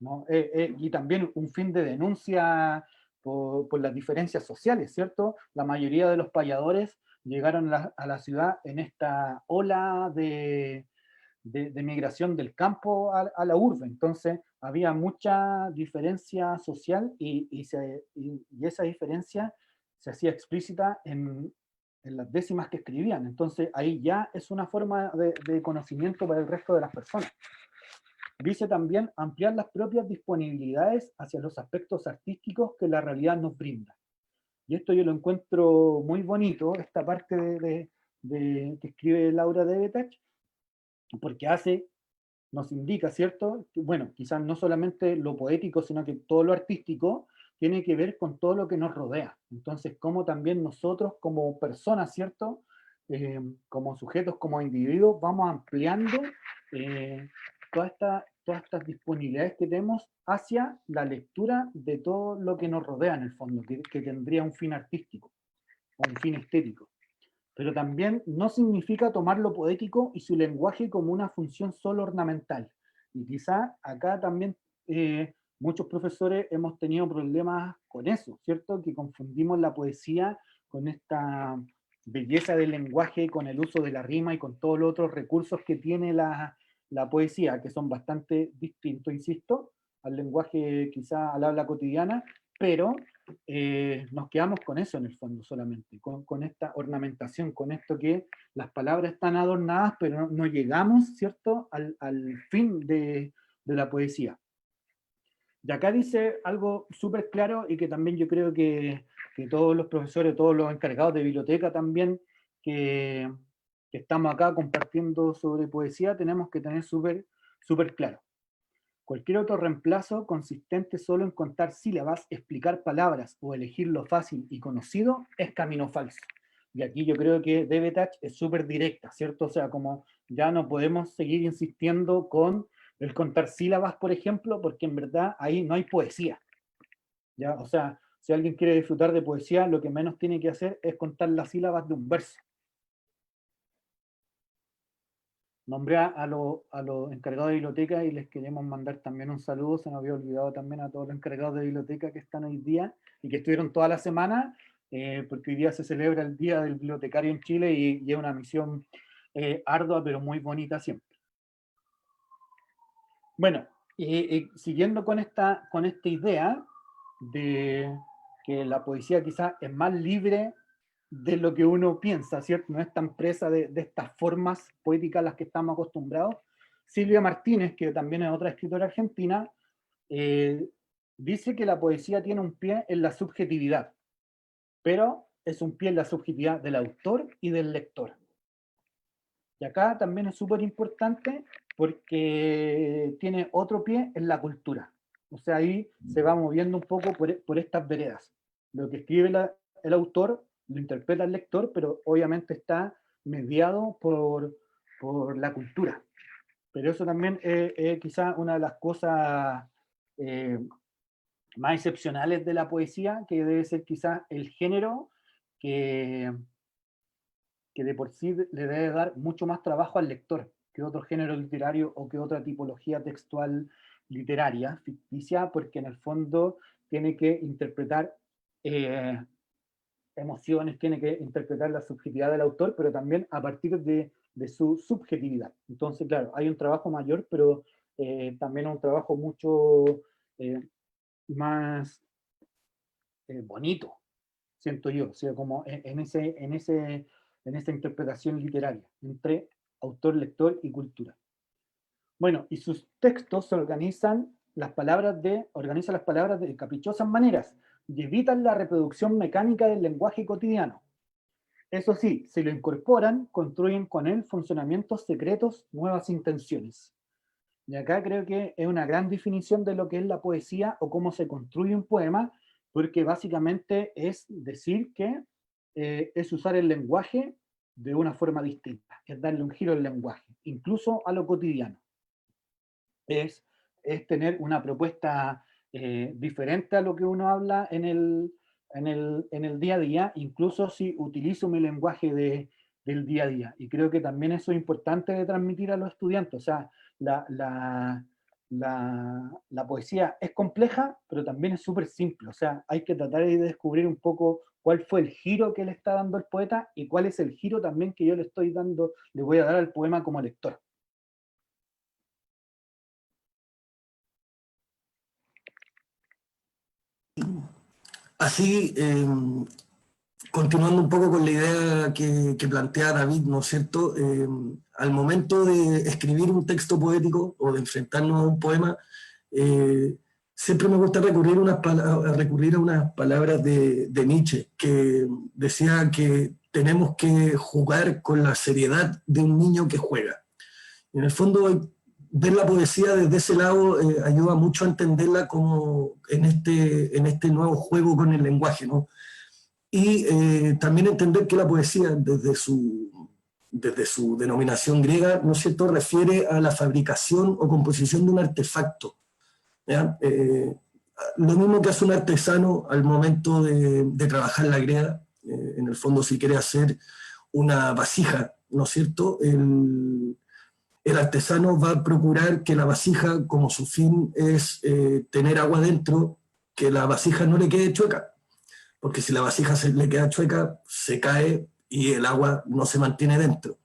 ¿no? Y también un fin de denuncia por las diferencias sociales, ¿cierto? La mayoría de los payadores llegaron a la ciudad en esta ola de migración del campo a la urbe. Entonces había mucha diferencia social y esa diferencia se hacía explícita en las décimas que escribían. Entonces ahí ya es una forma de conocimiento para el resto de las personas. Dice también ampliar las propias disponibilidades hacia los aspectos artísticos que la realidad nos brinda. Y esto yo lo encuentro muy bonito, esta parte que escribe Laura Devetach, porque nos indica, ¿cierto? Bueno, quizás no solamente lo poético, sino que todo lo artístico tiene que ver con todo lo que nos rodea. Entonces, cómo también nosotros como personas, ¿cierto? Como sujetos, como individuos, vamos ampliando todas estas disponibilidades que tenemos hacia la lectura de todo lo que nos rodea en el fondo, que tendría un fin artístico o un fin estético. Pero también no significa tomar lo poético y su lenguaje como una función solo ornamental. Y quizá acá también muchos profesores hemos tenido problemas con eso, ¿cierto? Que confundimos la poesía con esta belleza del lenguaje, con el uso de la rima y con todos los otros recursos que tiene la poesía, que son bastante distintos, insisto, al lenguaje quizá al habla cotidiana, pero nos quedamos con eso en el fondo solamente, con esta ornamentación, con esto que las palabras están adornadas, pero no llegamos, ¿cierto?, al fin de la poesía. Y acá dice algo súper claro y que también yo creo que todos los profesores, todos los encargados de biblioteca también, que estamos acá compartiendo sobre poesía, tenemos que tener súper claro. Cualquier otro reemplazo consistente solo en contar sílabas, explicar palabras o elegir lo fácil y conocido es camino falso. Y aquí yo creo que Devetach es súper directa, ¿cierto? O sea, como ya no podemos seguir insistiendo con el contar sílabas, por ejemplo, porque en verdad ahí no hay poesía, ¿ya? O sea, si alguien quiere disfrutar de poesía, lo que menos tiene que hacer es contar las sílabas de un verso. Nombré a los encargados de biblioteca y les queremos mandar también un saludo. Se nos había olvidado también a todos los encargados de biblioteca que están hoy día y que estuvieron toda la semana, porque hoy día se celebra el Día del Bibliotecario en Chile y es una misión ardua, pero muy bonita siempre. Bueno, siguiendo con esta idea de que la poesía quizás es más libre de lo que uno piensa, ¿cierto? No es tan presa de estas formas poéticas a las que estamos acostumbrados. Silvia Martínez, que también es otra escritora argentina, dice que la poesía tiene un pie en la subjetividad, pero es un pie en la subjetividad del autor y del lector. Y acá también es súper importante porque tiene otro pie en la cultura. O sea, ahí se va moviendo un poco por estas veredas. Lo que escribe el autor lo interpreta el lector, pero obviamente está mediado por la cultura. Pero eso también es quizá una de las cosas más excepcionales de la poesía, que debe ser quizás el género que de por sí le debe dar mucho más trabajo al lector que otro género literario o que otra tipología textual literaria, ficticia, porque en el fondo tiene que interpretar emociones, tiene que interpretar la subjetividad del autor, pero también a partir de su subjetividad. Entonces, claro, hay un trabajo mayor, pero también un trabajo mucho más bonito, siento yo, o sea, como en esa interpretación literaria, entre autor, lector y cultura. Bueno, y sus textos organizan las palabras de caprichosas maneras y evitan la reproducción mecánica del lenguaje cotidiano. Eso sí, si lo incorporan, construyen con él funcionamientos secretos, nuevas intenciones. Y acá creo que es una gran definición de lo que es la poesía o cómo se construye un poema, porque básicamente es decir que es usar el lenguaje de una forma distinta, es darle un giro al lenguaje, incluso a lo cotidiano. Es tener una propuesta diferente a lo que uno habla en el día a día, incluso si utilizo mi lenguaje del día a día. Y creo que también eso es importante de transmitir a los estudiantes. O sea, la poesía es compleja, pero también es súper simple. O sea, hay que tratar de descubrir un poco cuál fue el giro que le está dando el poeta y cuál es el giro también que yo le voy a dar al poema como lector. Así, continuando un poco con la idea que plantea David, ¿no es cierto? Al momento de escribir un texto poético o de enfrentarnos a un poema, siempre me gusta recurrir a unas palabras de Nietzsche, que decía que tenemos que jugar con la seriedad de un niño que juega. En el fondo, ver la poesía desde ese lado ayuda mucho a entenderla como en este nuevo juego con el lenguaje, ¿no? Y también entender que la poesía, desde su denominación griega, ¿no es cierto?, refiere a la fabricación o composición de un artefacto. Lo mismo que hace un artesano al momento de trabajar la greda, en el fondo si quiere hacer una vasija, ¿no es cierto?, el artesano va a procurar que la vasija, como su fin es tener agua dentro, que la vasija no le quede chueca, porque si la vasija le queda chueca, se cae y el agua no se mantiene dentro.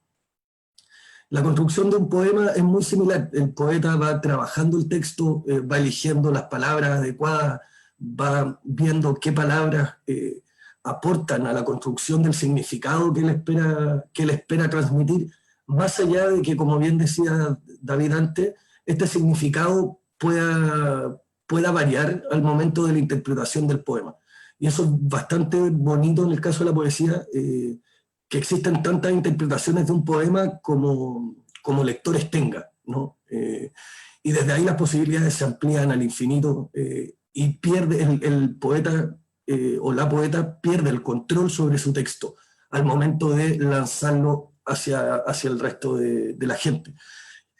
La construcción de un poema es muy similar. El poeta va trabajando el texto, va eligiendo las palabras adecuadas, va viendo qué palabras aportan a la construcción del significado que él espera transmitir, más allá de que, como bien decía David antes, este significado pueda variar al momento de la interpretación del poema. Y eso es bastante bonito en el caso de la poesía, que existen tantas interpretaciones de un poema como lectores tengan, ¿no? Y desde ahí las posibilidades se amplían al infinito y pierde el poeta o la poeta pierde el control sobre su texto al momento de lanzarlo hacia el resto de la gente.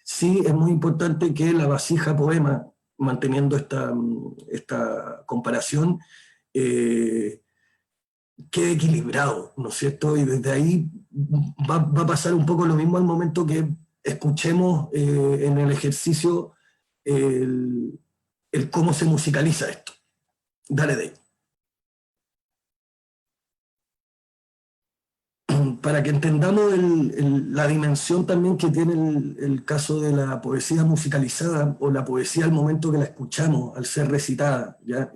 Sí, es muy importante que la vasija poema, manteniendo esta comparación, quede equilibrado, ¿no es cierto? Y desde ahí va a pasar un poco lo mismo al momento que escuchemos en el ejercicio el cómo se musicaliza esto. Dale, Dave. Para que entendamos la dimensión también que tiene el caso de la poesía musicalizada o la poesía al momento que la escuchamos, al ser recitada, ¿ya?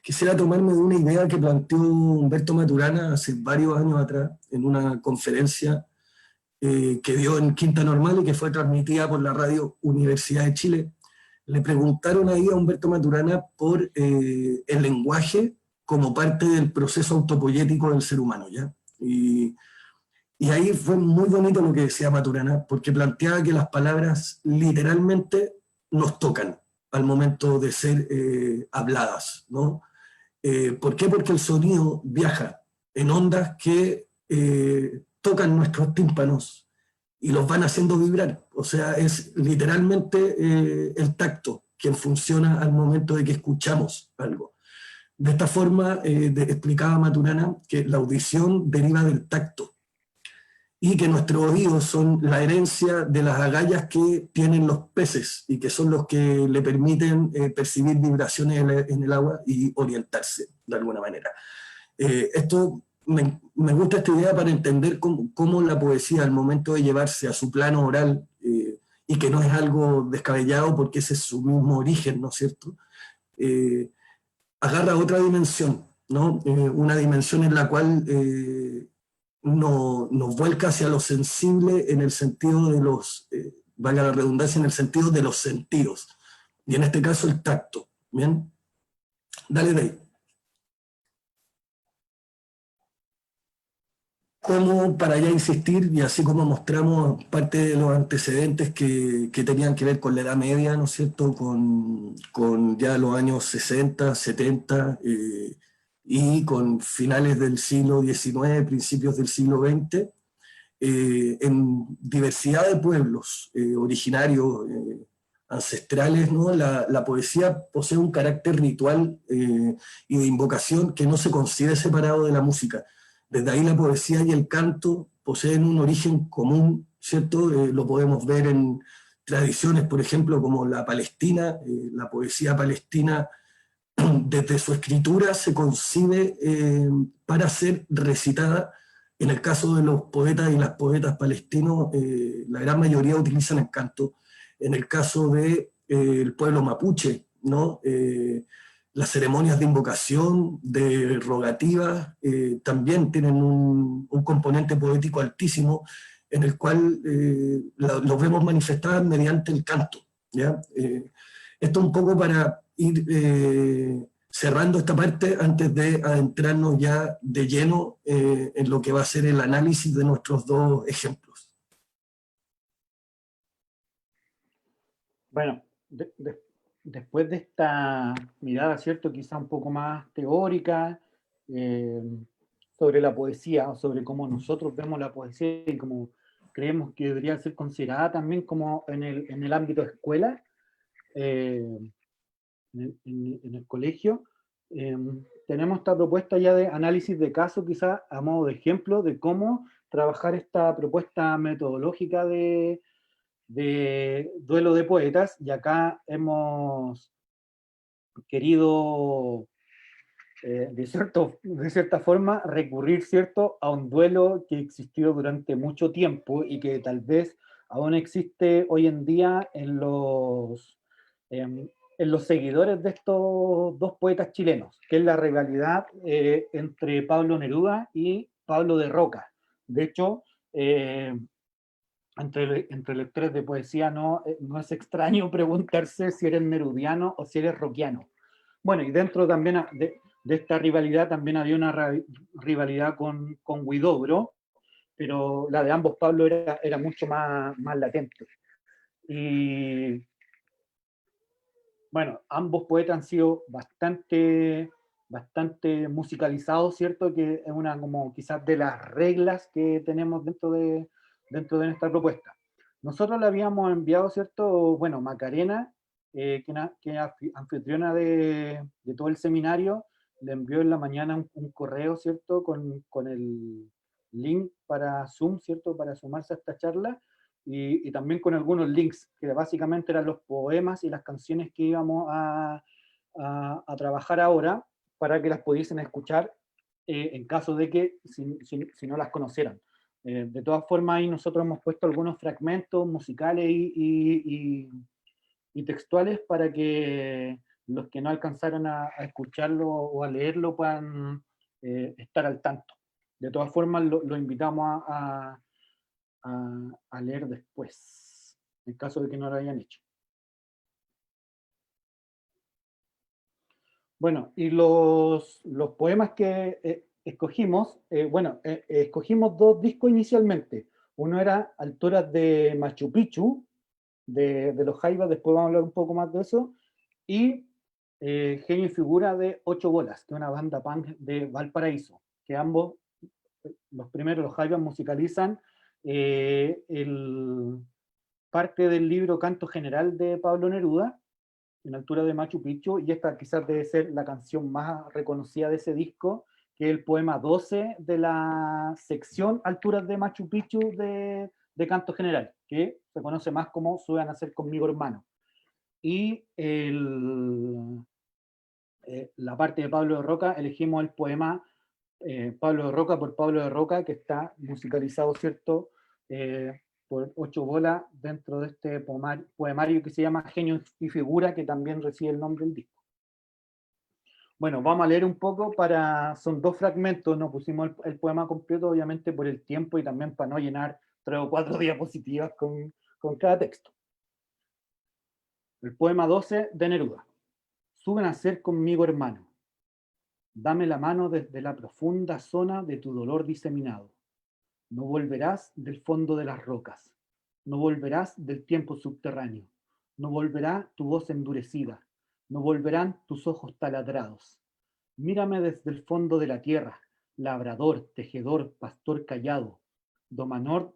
Quisiera tomarme de una idea que planteó Humberto Maturana hace varios años atrás en una conferencia que dio en Quinta Normal y que fue transmitida por la radio Universidad de Chile. Le preguntaron ahí a Humberto Maturana por el lenguaje como parte del proceso autopoyético del ser humano, ¿ya? Y ahí fue muy bonito lo que decía Maturana, porque planteaba que las palabras literalmente nos tocan al momento de ser habladas, ¿no? ¿Por qué? Porque el sonido viaja en ondas que tocan nuestros tímpanos y los van haciendo vibrar. O sea, es literalmente el tacto quien funciona al momento de que escuchamos algo. De esta forma, explicaba Maturana que la audición deriva del tacto y que nuestros oídos son la herencia de las agallas que tienen los peces y que son los que le permiten percibir vibraciones en el agua y orientarse de alguna manera. Esto me gusta esta idea para entender cómo la poesía al momento de llevarse a su plano oral, y que no es algo descabellado porque ese es su mismo origen, ¿no es cierto? Agarra otra dimensión, ¿no? Una dimensión en la cual nos vuelca hacia lo sensible en el sentido de los, valga la redundancia, en el sentido de los sentidos, y en este caso el tacto. ¿Bien? Dale de ahí. Como para ya insistir, y así como mostramos parte de los antecedentes que tenían que ver con la Edad Media, ¿no es cierto?, con ya los años 60, 70, y con finales del siglo XIX, principios del siglo XX, en diversidad de pueblos originarios, ancestrales, ¿no? La poesía posee un carácter ritual y de invocación que no se concibe separado de la música. Desde ahí la poesía y el canto poseen un origen común, ¿cierto? Lo podemos ver en tradiciones, por ejemplo, como la palestina. La poesía palestina, desde su escritura, se concibe para ser recitada. En el caso de los poetas y las poetas palestinos, la gran mayoría utilizan el canto. En el caso del pueblo mapuche, ¿no? Las ceremonias de invocación, de rogativas, también tienen un componente poético altísimo, en el cual los vemos manifestadas mediante el canto, ¿ya? Esto un poco para ir cerrando esta parte antes de adentrarnos ya de lleno en lo que va a ser el análisis de nuestros dos ejemplos. Bueno, después de esta mirada, ¿cierto?, quizá un poco más teórica, sobre la poesía, o sobre cómo nosotros vemos la poesía y cómo creemos que debería ser considerada también como en el ámbito de escuela, en el colegio, tenemos esta propuesta ya de análisis de caso, quizá a modo de ejemplo de cómo trabajar esta propuesta metodológica de duelo de poetas, y acá hemos querido, de cierta forma, recurrir, ¿cierto?, a un duelo que existió durante mucho tiempo y que tal vez aún existe hoy en día en los seguidores de estos dos poetas chilenos, que es la rivalidad entre Pablo Neruda y Pablo de Roca. De hecho, entre lectores de poesía no es extraño preguntarse si eres nerudiano o si eres rockiano. Bueno, y dentro también de esta rivalidad también había una rivalidad con Huidobro, pero la de ambos Pablo era mucho más latente. Y bueno, ambos poetas han sido bastante musicalizados, ¿cierto? Que es una como quizás de las reglas que tenemos dentro de nuestra propuesta. Nosotros le habíamos enviado, ¿cierto? Bueno, Macarena, que es anfitriona de todo el seminario, le envió en la mañana un correo, ¿cierto? Con el link para Zoom, ¿cierto? Para sumarse a esta charla, y también con algunos links, que básicamente eran los poemas y las canciones que íbamos a trabajar ahora, para que las pudiesen escuchar en caso de que si no las conocieran. De todas formas, ahí nosotros hemos puesto algunos fragmentos musicales y textuales para que los que no alcanzaron a escucharlo o a leerlo puedan estar al tanto. De todas formas, lo invitamos a leer después, en caso de que no lo hayan hecho. Bueno, y los poemas que escogimos, escogimos dos discos inicialmente. Uno era Alturas de Machu Picchu, de los Jaivas, después vamos a hablar un poco más de eso, y Genio y Figura de Ocho Bolas, que es una banda punk de Valparaíso, que ambos, los primeros, los jaivas, musicalizan parte del libro Canto General de Pablo Neruda, En altura de Machu Picchu, y esta quizás debe ser la canción más reconocida de ese disco, que es el poema 12 de la sección Alturas de Machu Picchu de Canto General, que se conoce más como Sube a nacer conmigo, hermano. Y la parte de Pablo de Roca, elegimos el poema Pablo de Roca por Pablo de Roca, que está musicalizado, ¿cierto?, por Ocho Bolas dentro de este poemario que se llama Genio y Figura, que también recibe el nombre del disco. Bueno, vamos a leer un poco, son 2 fragmentos, no pusimos el poema completo, obviamente por el tiempo y también para no llenar 3 o 4 diapositivas con cada texto. El poema 12 de Neruda. Sube a nacer conmigo, hermano. Dame la mano desde la profunda zona de tu dolor diseminado. No volverás del fondo de las rocas. No volverás del tiempo subterráneo. No volverá tu voz endurecida. No volverán tus ojos taladrados. Mírame desde el fondo de la tierra, labrador, tejedor, pastor callado, domador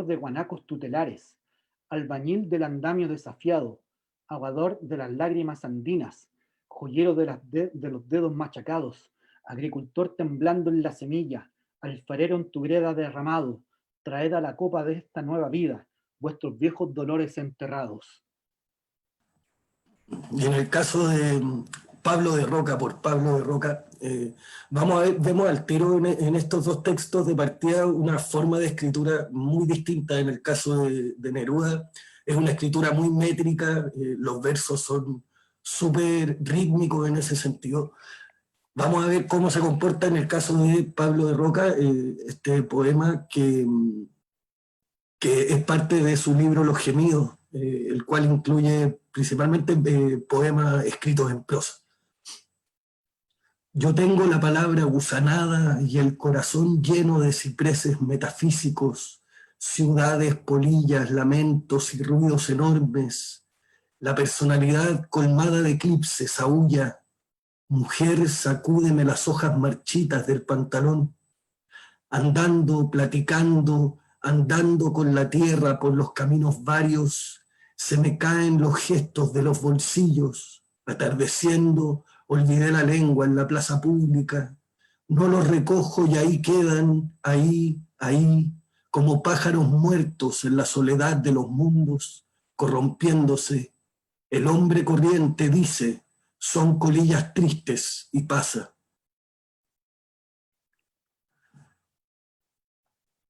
de guanacos tutelares, albañil del andamio desafiado, aguador de las lágrimas andinas, joyero de los dedos machacados, agricultor temblando en la semilla, alfarero en tu greda derramado, traed a la copa de esta nueva vida, vuestros viejos dolores enterrados. Y en el caso de Pablo de Roca, por Pablo de Roca, vemos al tiro en estos 2 textos de partida una forma de escritura muy distinta. En el caso de Neruda, es una escritura muy métrica, los versos son súper rítmicos en ese sentido. Vamos a ver cómo se comporta en el caso de Pablo de Roca, este poema que es parte de su libro Los Gemidos, el cual incluye principalmente poemas escritos en prosa. Yo tengo la palabra gusanada y el corazón lleno de cipreses metafísicos, ciudades, polillas, lamentos y ruidos enormes. La personalidad colmada de eclipses aúlla. Mujer, sacúdeme las hojas marchitas del pantalón. Andando, platicando, andando con la tierra por los caminos varios, se me caen los gestos de los bolsillos. Atardeciendo, olvidé la lengua en la plaza pública. No los recojo y ahí quedan, ahí, como pájaros muertos en la soledad de los mundos, corrompiéndose. El hombre corriente dice, son colillas tristes y pasa.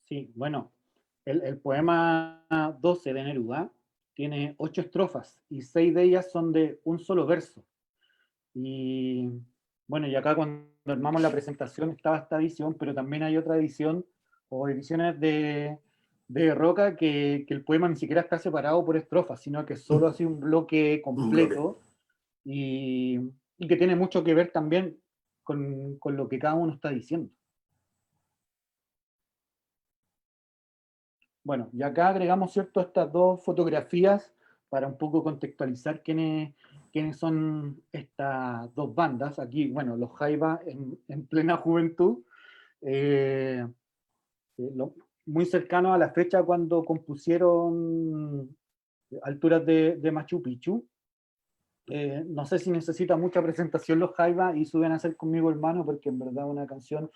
Sí, bueno, el poema 12 de Neruda tiene 8 estrofas y 6 de ellas son de un solo verso. Y bueno, y acá cuando armamos la presentación estaba esta edición, pero también hay otra edición o ediciones de Roca que el poema ni siquiera está separado por estrofas, sino que solo así un bloque completo y que tiene mucho que ver también con lo que cada uno está diciendo. Bueno, y acá agregamos, ¿cierto?, estas 2 fotografías para un poco contextualizar quiénes son estas 2 bandas. Aquí, bueno, los Jaivas en plena juventud, muy cercano a la fecha cuando compusieron Alturas de Machu Picchu. No sé si necesita mucha presentación los Jaivas y Suben a Ser Conmigo, hermano, porque en verdad es una canción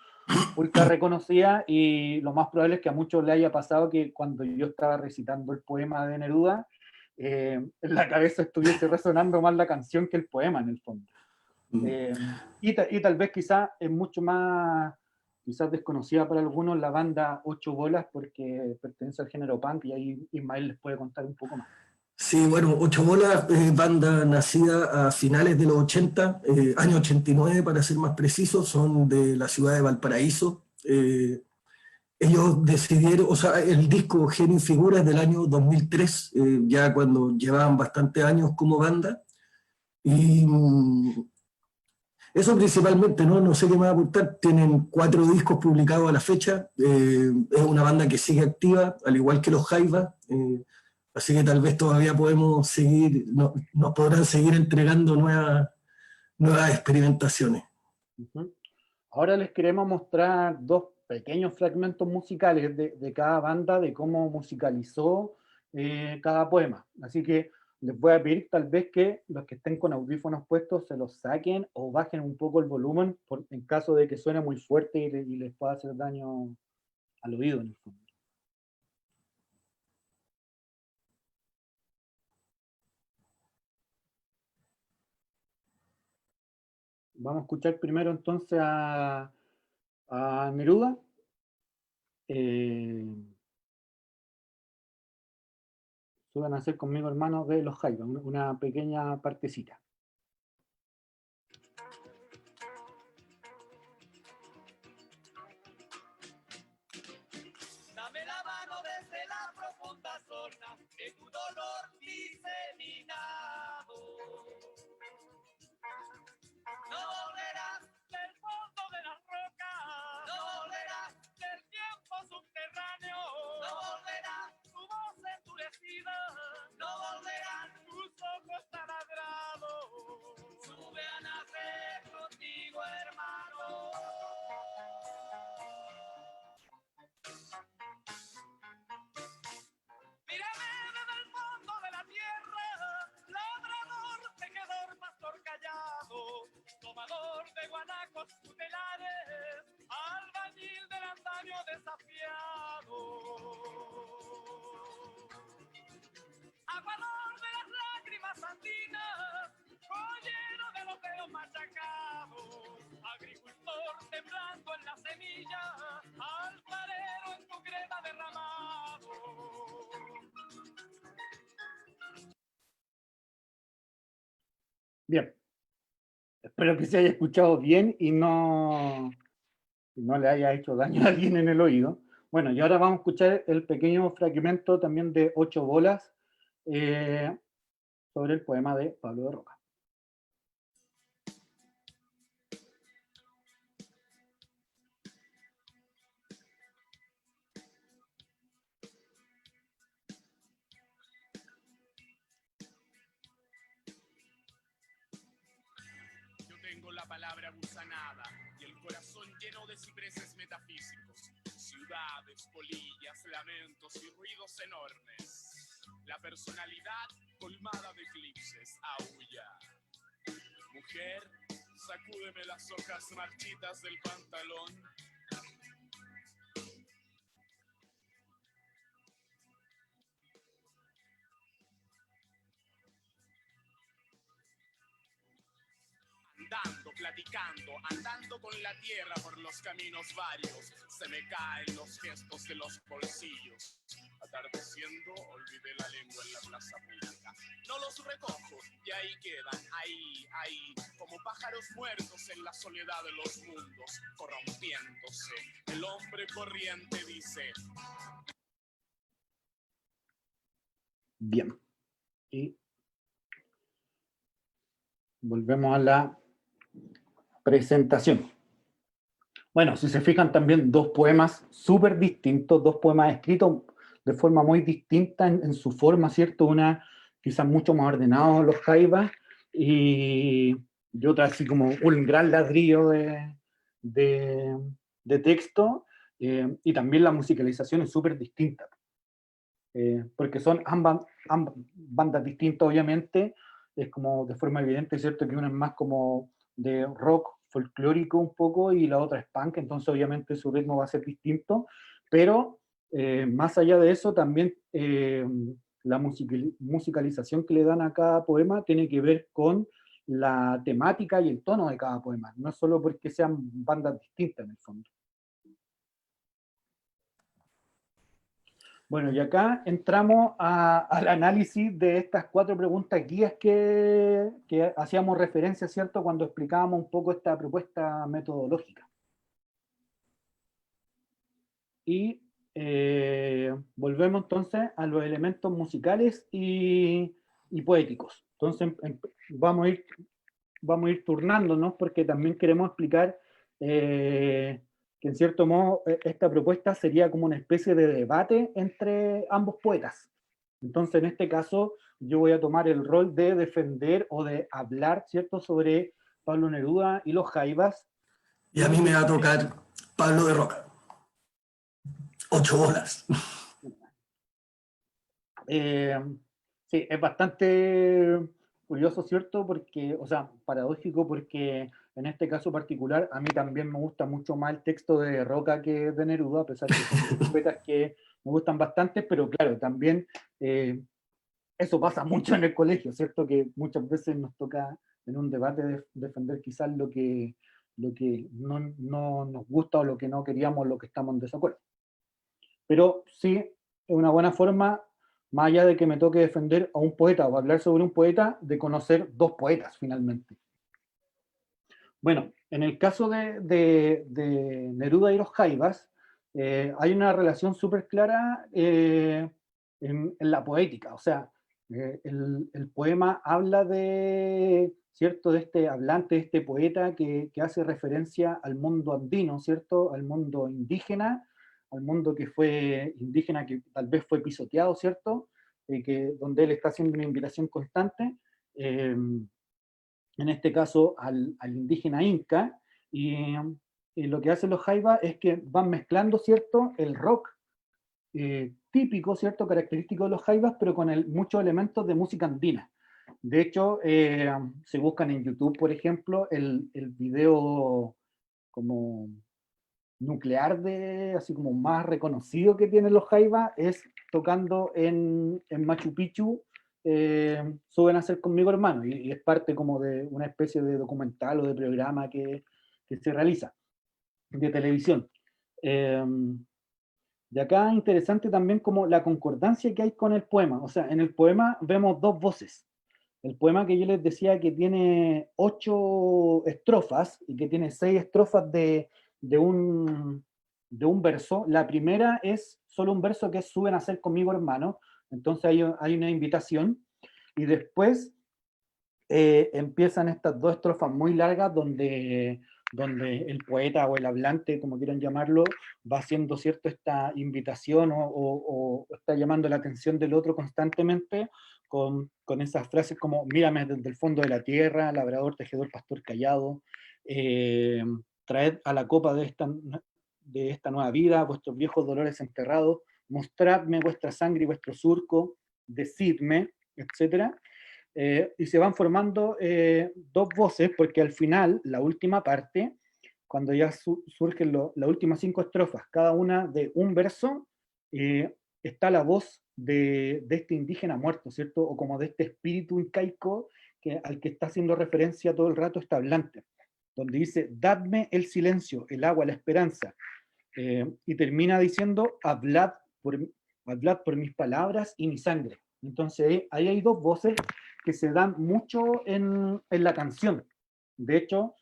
ultra reconocida y lo más probable es que a muchos le haya pasado que cuando yo estaba recitando el poema de Neruda, en la cabeza estuviese resonando más la canción que el poema en el fondo. Y tal vez quizás es mucho más quizás desconocida para algunos la banda Ocho Bolas porque pertenece al género punk y ahí Ismael les puede contar un poco más. Sí, bueno, Ocho Bolas, banda nacida a finales de los 80, año 89 para ser más precisos, son de la ciudad de Valparaíso. Ellos decidieron, o sea, el disco Genio y Figura es del año 2003, ya cuando llevaban bastantes años como banda. Y eso principalmente, ¿no? No sé qué me va a apuntar, tienen 4 discos publicados a la fecha, es una banda que sigue activa, al igual que los Jaivas, así que tal vez todavía podemos seguir, nos podrán seguir entregando nuevas experimentaciones. Ahora les queremos mostrar dos pequeños fragmentos musicales de cada banda, de cómo musicalizó cada poema. Así que les voy a pedir tal vez que los que estén con audífonos puestos se los saquen o bajen un poco el volumen en caso de que suene muy fuerte y les pueda hacer daño al oído en el fondo. Vamos a escuchar primero entonces a Neruda. Suban a hacer conmigo, hermanos, de los Jaivas, una pequeña partecita. Dame la mano desde la profunda zona de tu dolor diseminado. No volverás del fondo de las rocas, no volverás del tiempo subterráneo, no volverás tu voz endurecida, no volverán tus ojos taladrados. Sube a nacer contigo, hermano. Mírame desde el fondo de la tierra, labrador, tejedor, pastor callado, tomador de guanacos tutelares, albañil del antaño desafiado. Aguador de las lágrimas andinas, joyero de los dedos machacados, agricultor temblando en la semilla, alfarero en tu greda derramado. Bien. Espero que se haya escuchado bien y no le haya hecho daño a alguien en el oído. Bueno, y ahora vamos a escuchar el pequeño fragmento también de 8 bolas sobre el poema de Pablo de Roca. Tengo la palabra gusanada y el corazón lleno de cipreses metafísicos, ciudades, polillas, lamentos y ruidos enormes. La personalidad colmada de eclipses aúlla. Mujer, sacúdeme las hojas marchitas del pantalón. Andando, platicando, andando con la tierra por los caminos varios, se me caen los gestos de los bolsillos. Atardeciendo, olvidé la lengua en la plaza pública. No los recojo y ahí quedan, ahí, como pájaros muertos en la soledad de los mundos, corrompiéndose. El hombre corriente dice. Bien. Y volvemos a la presentación. Bueno, si se fijan también dos poemas súper distintos, dos poemas escritos de forma muy distinta en su forma, ¿cierto? Una quizás mucho más ordenado, los Jaivas, y otra así como un gran ladrillo de texto, y también la musicalización es súper distinta, porque son ambas bandas distintas, obviamente, es como de forma evidente, ¿cierto? Que una es más como de rock folclórico un poco y la otra es punk, entonces obviamente su ritmo va a ser distinto, pero más allá de eso también la musicalización que le dan a cada poema tiene que ver con la temática y el tono de cada poema, no solo porque sean bandas distintas en el fondo. Bueno, y acá entramos al análisis de estas 4 preguntas guías que hacíamos referencia, ¿cierto?, cuando explicábamos un poco esta propuesta metodológica. Y volvemos entonces a los elementos musicales y poéticos. Entonces vamos a ir turnándonos porque también queremos explicar que en cierto modo esta propuesta sería como una especie de debate entre ambos poetas. Entonces en este caso yo voy a tomar el rol de defender o de hablar, ¿cierto?, sobre Pablo Neruda y los Jaivas, Y a mí me va a tocar Pablo de Roca. 8 bolas. Sí, es bastante curioso, ¿cierto? Porque, o sea, paradójico, porque en este caso particular a mí también me gusta mucho más el texto de Roca que de Neruda, a pesar que son poetas que me gustan bastante, pero claro, también eso pasa mucho en el colegio, ¿cierto? Que muchas veces nos toca en un debate defender quizás lo que no nos gusta o lo que no queríamos, lo que estamos en desacuerdo. Pero sí, es una buena forma, más allá de que me toque defender a un poeta o hablar sobre un poeta, de conocer dos poetas finalmente. Bueno, en el caso de Neruda y los Jaivas, hay una relación súper clara en la poética. O sea, el poema habla de, ¿cierto?, de este hablante, de este poeta que hace referencia al mundo andino, ¿cierto?, al mundo indígena, al mundo que fue indígena, que tal vez fue pisoteado, ¿cierto?, donde él está haciendo una invitación constante, en este caso al indígena inca, y lo que hacen los jaivas es que van mezclando, ¿cierto?, el rock típico, ¿cierto?, característico de los jaivas, pero con muchos elementos de música andina. De hecho, se buscan en YouTube, por ejemplo, el video como nuclear así como más reconocido que tienen los jaivas, es tocando en Machu Picchu, Suben a ser conmigo hermano, y es parte como de una especie de documental o de programa que se realiza, de televisión. Y acá interesante también como la concordancia que hay con el poema. O sea, en el poema vemos dos voces. El poema que yo les decía que tiene 8 estrofas y que tiene 6 estrofas de un verso. La primera es solo un verso que es Suben a ser conmigo hermano. Entonces hay una invitación. Y después empiezan estas 2 estrofas muy largas donde el poeta o el hablante, como quieran llamarlo, va haciendo, ¿cierto?, esta invitación o está llamando la atención del otro constantemente con esas frases como mírame desde el fondo de la tierra, labrador, tejedor, pastor callado, traed a la copa de esta nueva vida vuestros viejos dolores enterrados, mostradme vuestra sangre y vuestro surco, decidme, etc. Y se van formando 2 voces, porque al final, la última parte, cuando ya surgen las últimas 5 estrofas, cada una de un verso, está la voz de este indígena muerto, ¿cierto? O como de este espíritu incaico al que está haciendo referencia todo el rato este hablante, donde dice, dadme el silencio, el agua, la esperanza, y termina diciendo, hablad por mis palabras y mi sangre. Entonces ahí hay 2 voces que se dan mucho en la canción. De hecho,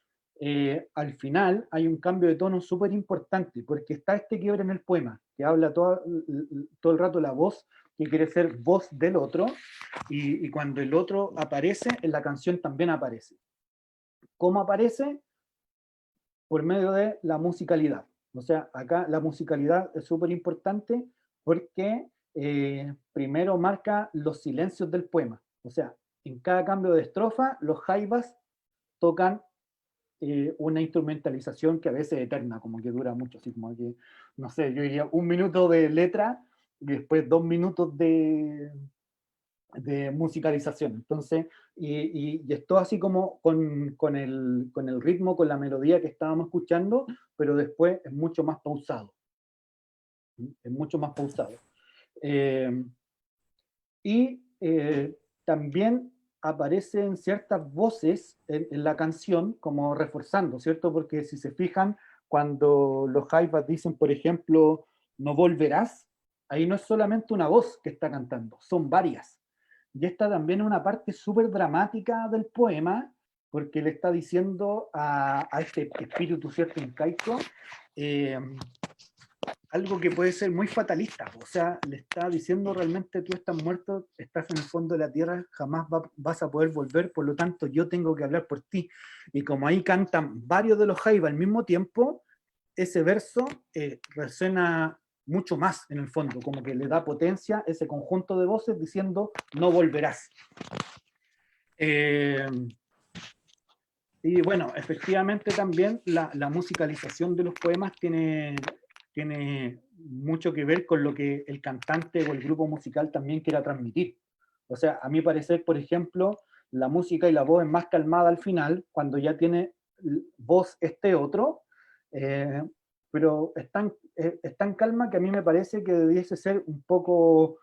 al final hay un cambio de tono súper importante, porque está este quiebre en el poema, que habla todo el rato la voz, que quiere ser voz del otro, y cuando el otro aparece, en la canción también aparece. ¿Cómo aparece? Por medio de la musicalidad. O sea, acá la musicalidad es súper importante porque primero marca los silencios del poema. O sea, en cada cambio de estrofa, los jaivas tocan una instrumentalización que a veces es eterna, como que dura mucho, así como que, no sé, yo diría 1 minuto de letra y después 2 minutos de musicalización. Entonces, y esto así como con el ritmo, con la melodía que estábamos escuchando, pero después es mucho más pausado. Es mucho más pausado. También aparecen ciertas voces en la canción como reforzando, ¿cierto? Porque si se fijan, cuando los jaivas dicen, por ejemplo, no volverás, ahí no es solamente una voz que está cantando, son varias. Y esta también es una parte súper dramática del poema, porque le está diciendo a este espíritu, ¿cierto?, incaico, algo que puede ser muy fatalista. O sea, le está diciendo realmente tú estás muerto, estás en el fondo de la tierra, jamás vas a poder volver, por lo tanto yo tengo que hablar por ti. Y como ahí cantan varios de los jaivas al mismo tiempo, ese verso resuena mucho más en el fondo, como que le da potencia ese conjunto de voces diciendo no volverás. Y bueno, efectivamente también la musicalización de los poemas tiene mucho que ver con lo que el cantante o el grupo musical también quiera transmitir. O sea, a mi parecer, por ejemplo, la música y la voz es más calmada al final, cuando ya tiene voz este otro, eh, pero es tan calma que a mí me parece que debiese ser un poco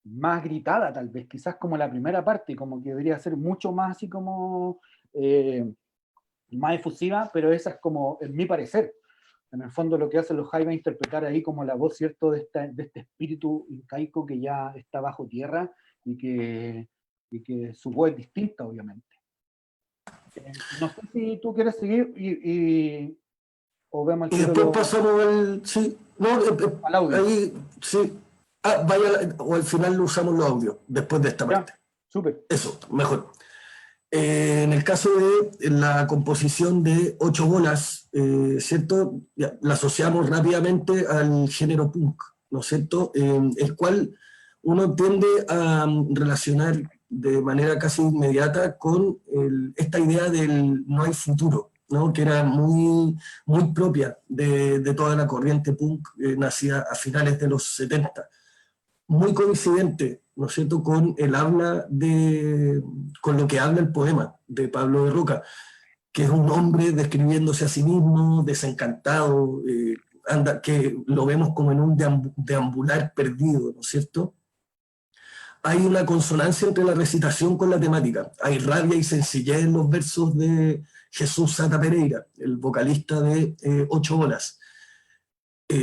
más gritada, tal vez, quizás como la primera parte, como que debería ser mucho más así como eh, más efusiva, pero esa es como, en mi parecer. En el fondo lo que hacen los Jaivas es interpretar ahí como la voz, ¿cierto?, de este espíritu incaico que ya está bajo tierra y que su voz es distinta, obviamente. No sé si tú quieres seguir o vemos el Y tiro después pasamos sí, no, al audio. ahí, sí, o al final lo usamos los audios, después de esta Ya, parte. súper. Eso, mejor. En el caso de la composición de 8 bolas, ¿cierto? Ya, la asociamos rápidamente al género punk, ¿no es cierto? El cual uno tiende a relacionar de manera casi inmediata con esta idea del no hay futuro, ¿no? Que era muy propia de toda la corriente punk nacida a finales de los 70, muy coincidente, ¿no es cierto?, con lo que habla el poema de Pablo de Roca, que es un hombre describiéndose a sí mismo, desencantado, que lo vemos como en un deambular perdido, ¿no es cierto? Hay una consonancia entre la recitación con la temática. Hay rabia y sencillez en los versos de Jesús Sata Pereira, el vocalista de 8 bolas.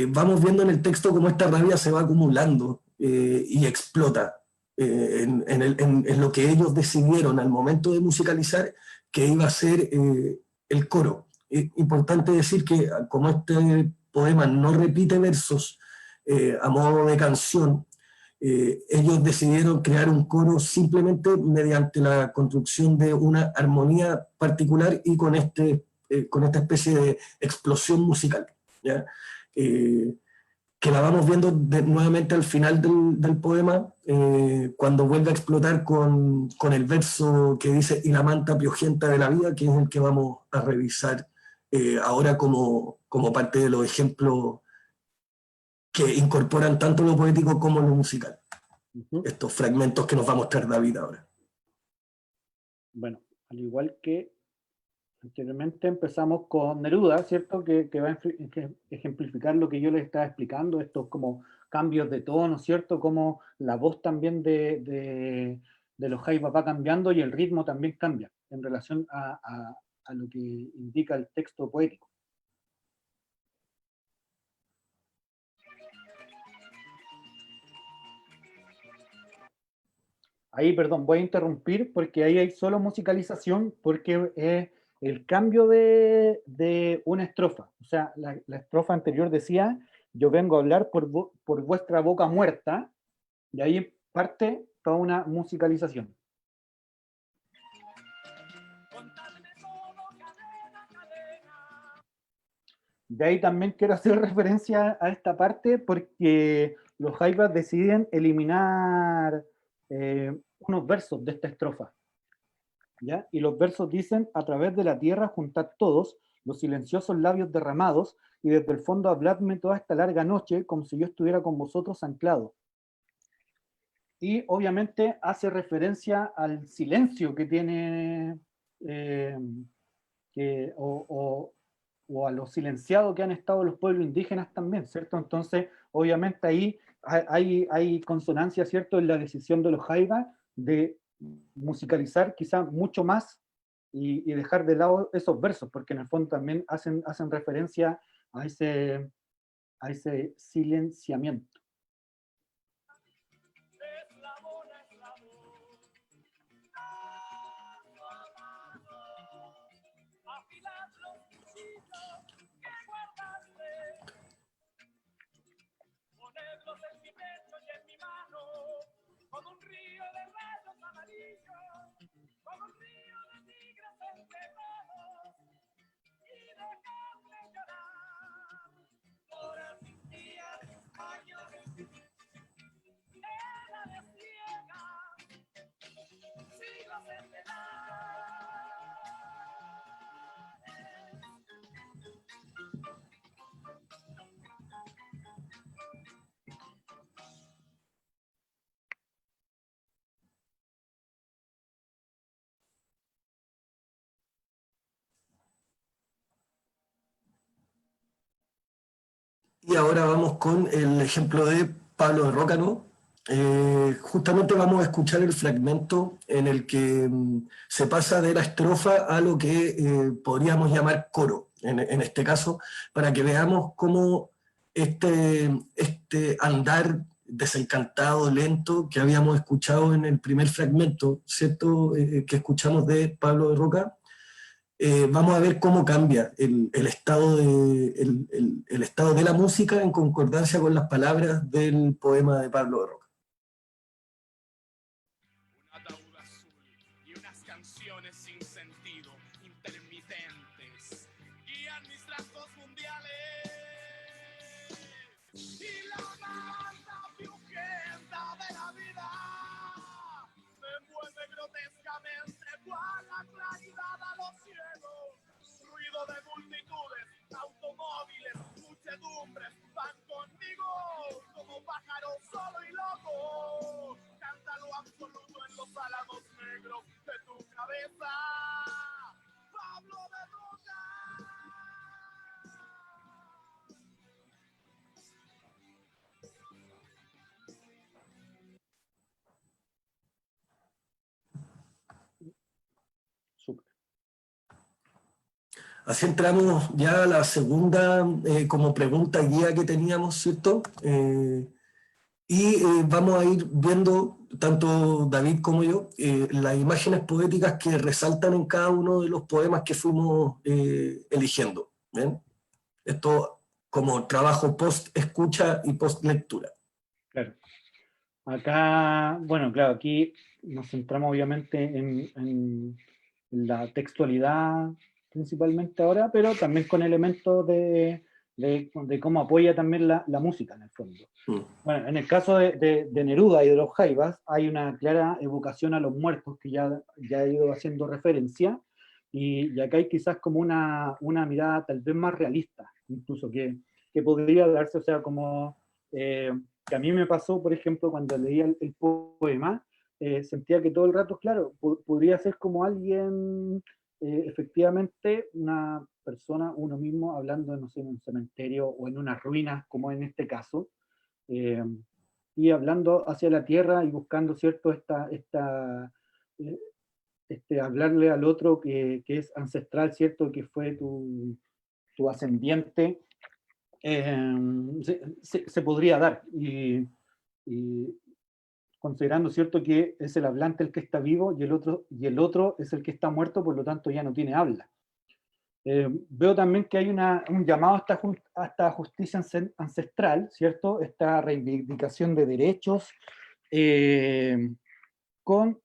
Vamos viendo en el texto cómo esta rabia se va acumulando y explota en lo que ellos decidieron al momento de musicalizar que iba a ser el coro. Importante decir que como este poema no repite versos a modo de canción, ellos decidieron crear un coro simplemente mediante la construcción de una armonía particular y con esta especie de explosión musical, ¿ya? Eh, que la vamos viendo nuevamente al final del poema, cuando vuelve a explotar con el verso que dice y la manta piojenta de la vida, que es el que vamos a revisar ahora como parte de los ejemplos que incorporan tanto lo poético como lo musical. Estos fragmentos que nos va a mostrar David ahora. Bueno, al igual que anteriormente empezamos con Neruda, ¿cierto? Que va a ejemplificar lo que yo les estaba explicando, estos como cambios de tono, ¿cierto? Como la voz también de los Jaivas va cambiando y el ritmo también cambia en relación a lo que indica el texto poético. Ahí, perdón, voy a interrumpir porque ahí hay solo musicalización porque es el cambio de una estrofa. O sea, la estrofa anterior decía, yo vengo a hablar por vuestra boca muerta, y ahí parte toda una musicalización. De ahí también quiero hacer referencia a esta parte porque los Jaivas deciden eliminar unos versos de esta estrofa. ¿Ya? Y los versos dicen, a través de la tierra juntad todos los silenciosos labios derramados y desde el fondo habladme toda esta larga noche como si yo estuviera con vosotros anclado. Y obviamente hace referencia al silencio que tiene o a lo silenciado que han estado los pueblos indígenas también, ¿cierto? Entonces, obviamente ahí hay consonancia, ¿cierto?, en la decisión de los Jaivas de musicalizar quizá mucho más y dejar de lado esos versos, porque en el fondo también hacen referencia a ese silenciamiento. Como un río de rayos amarillos, como un río de tigres enterrados, y dejarme llorar horas y días, años, era de ciega, siglos en velar. Y ahora vamos con el ejemplo de Pablo de Roca, ¿no? Justamente vamos a escuchar el fragmento en el que se pasa de la estrofa a lo que podríamos llamar coro, en este caso, para que veamos cómo este andar desencantado, lento, que habíamos escuchado en el primer fragmento, ¿cierto? Que escuchamos de Pablo de Roca, vamos a ver cómo cambia el estado el estado de la música en concordancia con las palabras del poema de Pablo de Roca. Un ataúd azul y unas canciones sin sentido, intermitentes, guían mis trazos mundiales. Y la masa violenta de la vida me envuelve grotescamente cual la claridad a los cielos. Ruido de multitudes, automóviles, muchedumbres van conmigo como pájaros solo y loco. Canta lo absoluto en los álamos negros de tu cabeza, Pablo de Roca. Súper. Así entramos ya a la segunda como pregunta guía que teníamos, ¿cierto? Vamos a ir viendo, tanto David como yo, las imágenes poéticas que resaltan en cada uno de los poemas que fuimos eligiendo. ¿Ven? Esto como trabajo post-escucha y post-lectura. Claro. Acá, bueno, claro, aquí nos centramos obviamente en la textualidad principalmente ahora, pero también con elementos de cómo apoya también la música en el fondo. Bueno, en el caso de Neruda y de los Jaivas hay una clara evocación a los muertos que ya he ido haciendo referencia, y acá hay quizás como una mirada tal vez más realista, incluso que podría darse, o sea, como que a mí me pasó, por ejemplo, cuando leía el poema, sentía que todo el rato, claro, podría ser como alguien, efectivamente, una persona, uno mismo, hablando, no sé, en un cementerio o en unas ruinas, como en este caso, y hablando hacia la tierra y buscando, ¿cierto?, hablarle al otro que es ancestral, ¿cierto?, que fue tu ascendiente, se podría dar. Y considerando, ¿cierto?, que es el hablante el que está vivo y el otro es el que está muerto, por lo tanto ya no tiene habla. Veo también que hay un llamado a esta justicia ancestral, ¿cierto? Esta reivindicación de derechos, con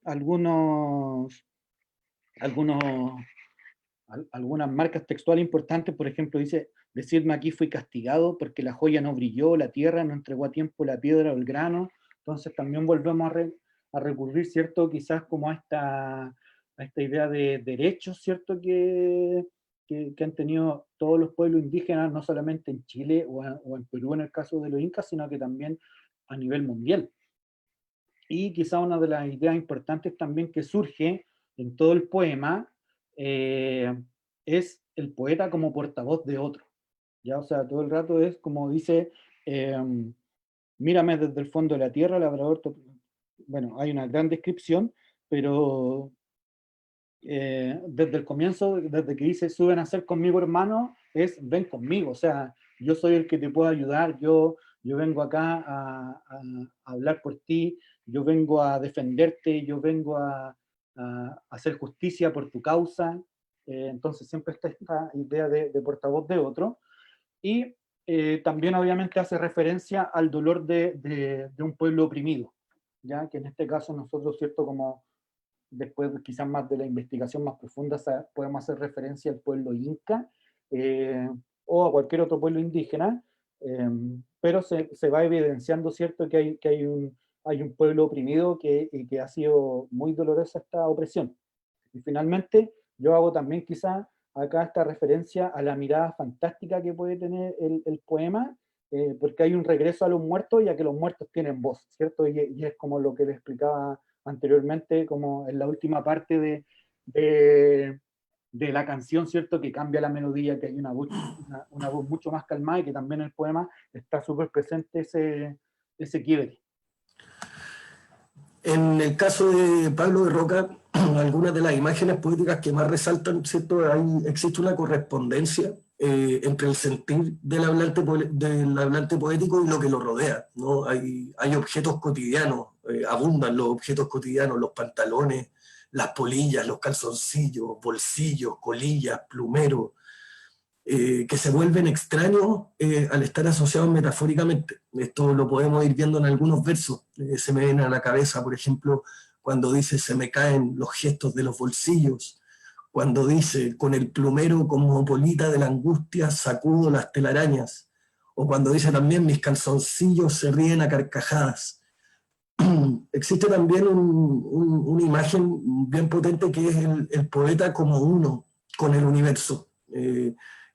algunas marcas textuales importantes. Por ejemplo, dice: decidme aquí fui castigado porque la joya no brilló, la tierra no entregó a tiempo la piedra o el grano. Entonces también volvemos a recurrir, ¿cierto?, quizás como a esta idea de derechos, ¿cierto?, que han tenido todos los pueblos indígenas, no solamente en Chile o en Perú en el caso de los incas, sino que también a nivel mundial. Y quizá una de las ideas importantes también que surge en todo el poema, es el poeta como portavoz de otro, ¿ya? O sea, todo el rato es como dice, mírame desde el fondo de la tierra, labrador. Bueno, hay una gran descripción, pero desde el comienzo, desde que dice suben a ser conmigo hermano, es ven conmigo, o sea, yo soy el que te puedo ayudar, yo vengo acá a hablar por ti, yo vengo a defenderte, yo vengo a hacer justicia por tu causa. Entonces siempre está esta idea de portavoz de otro, y también obviamente hace referencia al dolor de un pueblo oprimido, ya que en este caso nosotros, ¿cierto?, como después quizás más de la investigación más profunda, podemos hacer referencia al pueblo inca, o a cualquier otro pueblo indígena, pero se va evidenciando, ¿cierto?, que hay un pueblo oprimido y que ha sido muy dolorosa esta opresión. Y finalmente, yo hago también quizás acá esta referencia a la mirada fantástica que puede tener el poema, porque hay un regreso a los muertos y a que los muertos tienen voz, ¿cierto? Y es como lo que les explicaba anteriormente, como en la última parte de la canción, ¿cierto? Que cambia la melodía, que hay una voz mucho más calmada, y que también en el poema está súper presente ese quiebre. En el caso de Pablo de Roca, algunas de las imágenes poéticas que más resaltan, ¿cierto? Existe una correspondencia entre el sentir del hablante poético y lo que lo rodea, ¿no? Hay objetos cotidianos, abundan los objetos cotidianos, los pantalones, las polillas, los calzoncillos, bolsillos, colillas, plumeros, que se vuelven extraños al estar asociados metafóricamente. Esto lo podemos ir viendo en algunos versos. Se me viene a la cabeza, por ejemplo, cuando dice se me caen los gestos de los bolsillos, cuando dice con el plumero como polita de la angustia sacudo las telarañas, o cuando dice también mis calzoncillos se ríen a carcajadas. Existe también una imagen bien potente que es el poeta como uno con el universo.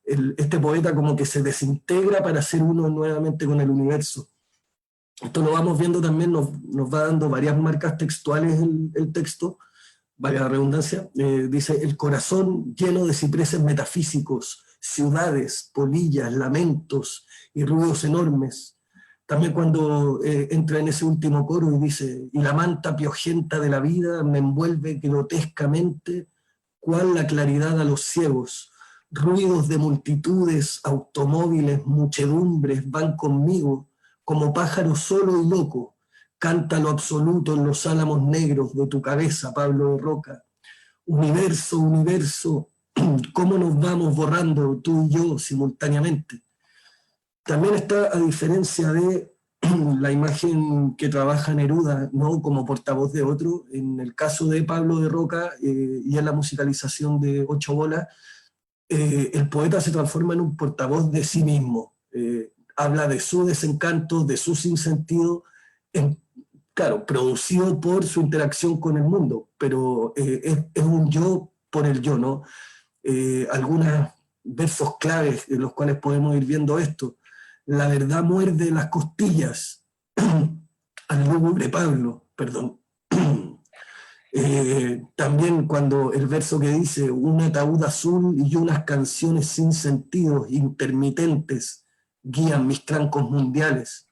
Este poeta como que se desintegra para ser uno nuevamente con el universo. Esto lo vamos viendo también, nos va dando varias marcas textuales el texto, valga la redundancia. Dice, el corazón lleno de cipreses metafísicos, ciudades, polillas, lamentos y ruidos enormes. También cuando entra en ese último coro y dice, y la manta piojenta de la vida me envuelve grotescamente, cual la claridad a los ciegos. Ruidos de multitudes, automóviles, muchedumbres van conmigo, como pájaro solo y loco. Canta lo absoluto en los álamos negros de tu cabeza, Pablo de Roca. Universo, universo, cómo nos vamos borrando tú y yo simultáneamente. También está, a diferencia de la imagen que trabaja Neruda, ¿no? Como portavoz de otro, en el caso de Pablo de Roca y en la musicalización de Ocho Bolas, el poeta se transforma en un portavoz de sí mismo. Habla de su desencanto, de su sinsentido, claro, producido por su interacción con el mundo, pero es un yo por el yo, ¿no? Algunos versos claves en los cuales podemos ir viendo esto. La verdad muerde las costillas al lúgubre Pablo, perdón. También cuando el verso que dice un ataúd azul y unas canciones sin sentido, intermitentes, guían mis trancos mundiales.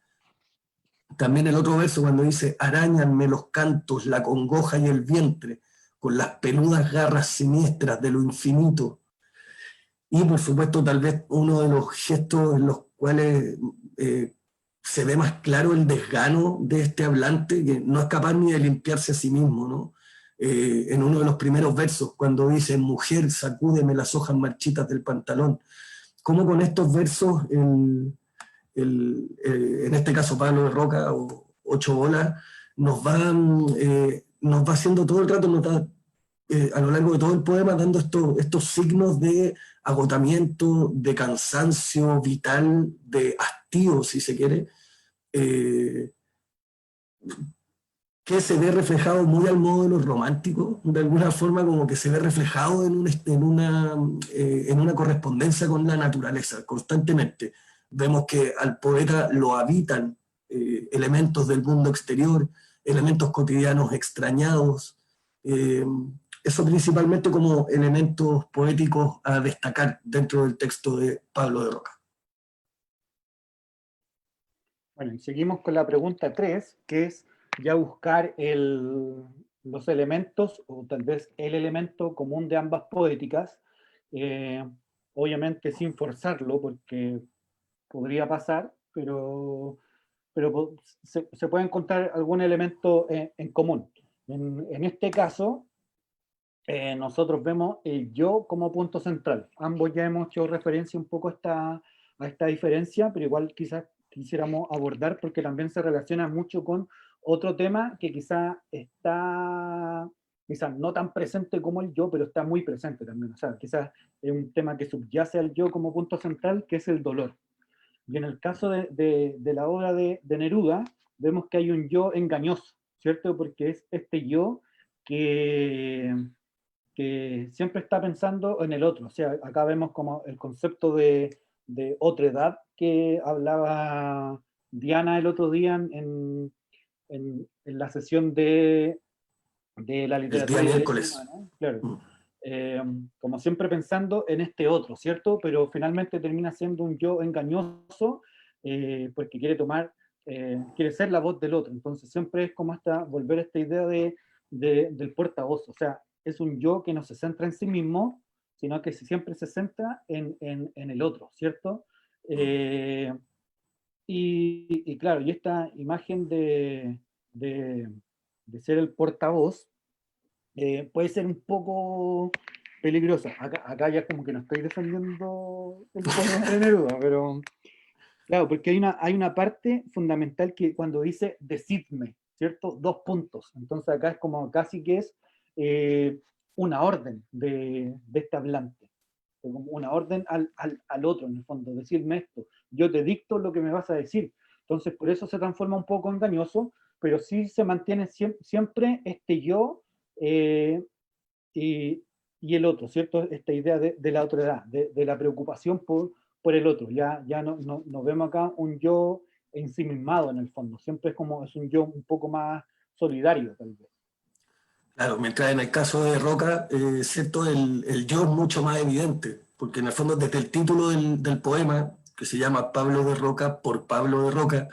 También el otro verso cuando dice arañanme los cantos, la congoja y el vientre, con las peludas garras siniestras de lo infinito. Y por supuesto tal vez uno de los gestos en los cuales se ve más claro el desgano de este hablante, que no es capaz ni de limpiarse a sí mismo, ¿no? En uno de los primeros versos, cuando dice, mujer, sacúdeme las hojas marchitas del pantalón. Cómo con estos versos, en este caso Pablo de Roca o Ocho Bolas, nos va haciendo todo el rato, a lo largo de todo el poema, dando estos signos de agotamiento, de cansancio vital, de hastío, si se quiere, que se ve reflejado muy al modo de los románticos, de alguna forma como que se ve reflejado en una correspondencia con la naturaleza, constantemente. Vemos que al poeta lo habitan elementos del mundo exterior, elementos cotidianos extrañados, eso principalmente como elementos poéticos a destacar dentro del texto de Pablo de Roca. Bueno, y seguimos con la pregunta 3, que es ya buscar los elementos, o tal vez el elemento común de ambas poéticas, obviamente sin forzarlo, porque podría pasar, pero se puede encontrar algún elemento en común. En este caso, nosotros vemos el yo como punto central. Ambos ya hemos hecho referencia un poco a esta diferencia, pero igual quizás quisiéramos abordar porque también se relaciona mucho con otro tema que quizás no tan presente como el yo, pero está muy presente también. O sea, quizás es un tema que subyace al yo como punto central, que es el dolor. Y en el caso de la obra de Neruda, vemos que hay un yo engañoso, ¿cierto? Porque es este yo que siempre está pensando en el otro. O sea, acá vemos como el concepto de otredad que hablaba Diana el otro día en la sesión de la literatura. El día miércoles. Humano, claro. como siempre pensando en este otro, ¿cierto? Pero finalmente termina siendo un yo engañoso, porque quiere ser la voz del otro. Entonces siempre es como volver a esta idea del portavoz, o sea, es un yo que no se centra en sí mismo, sino que siempre se centra en el otro, ¿cierto? Y claro, y esta imagen de, de ser el portavoz puede ser un poco peligrosa. Acá ya como que no estoy defendiendo el poema de Neruda, pero claro, porque hay una parte fundamental que cuando dice decidme, ¿cierto? Dos puntos. Entonces acá es como casi que es eh, una orden de este hablante. Como una orden al otro, en el fondo, decirme esto. Yo te dicto lo que me vas a decir. Entonces por eso se transforma un poco engañoso, pero sí se mantiene siempre este yo eh, y el otro, ¿cierto? Esta idea de la otredad, de la preocupación por el otro. Ya no vemos acá un yo ensimismado en el fondo, siempre es un yo un poco más solidario, tal vez. Claro, mientras en el caso de Roca, cierto, el yo es mucho más evidente, porque en el fondo desde el título del poema, que se llama Pablo de Roca por Pablo de Roca,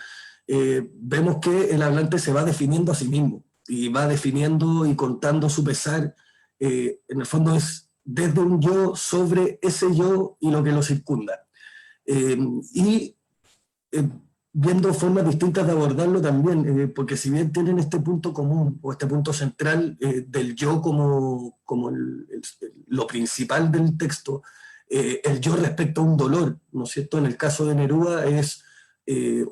vemos que el hablante se va definiendo a sí mismo, y va definiendo y contando su pesar, en el fondo es desde un yo sobre ese yo y lo que lo circunda. Eh, y eh, Viendo formas distintas de abordarlo también, porque si bien tienen este punto común o este punto central del yo como lo principal del texto, el yo respecto a un dolor, ¿no es cierto? En el caso de Neruda es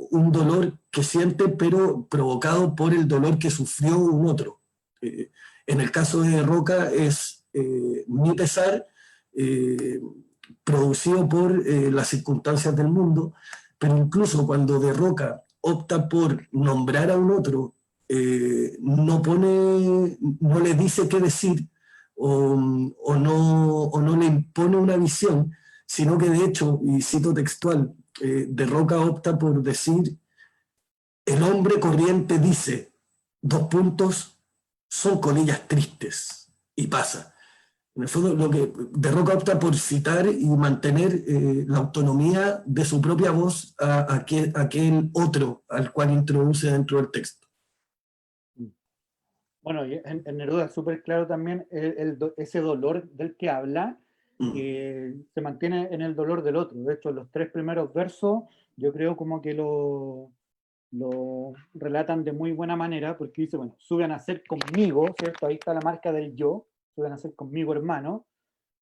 un dolor que siente pero provocado por el dolor que sufrió un otro. En el caso de Roca es mi pesar producido por las circunstancias del mundo, pero incluso cuando De Roca opta por nombrar a un otro, no le dice qué decir o no le impone una visión, sino que de hecho, y cito textual, De Roca opta por decir, el hombre corriente dice, dos puntos, son colillas tristes, y pasa. En el fondo, lo que De Roca opta por citar y mantener la autonomía de su propia voz a aquel otro al cual introduce dentro del texto. Bueno, y en Neruda es súper claro también ese dolor del que habla, que se mantiene en el dolor del otro. De hecho, los tres primeros versos, yo creo como que lo relatan de muy buena manera, porque dice, bueno, suben a ser conmigo, ¿cierto? Ahí está la marca del yo, suben a ser conmigo hermano,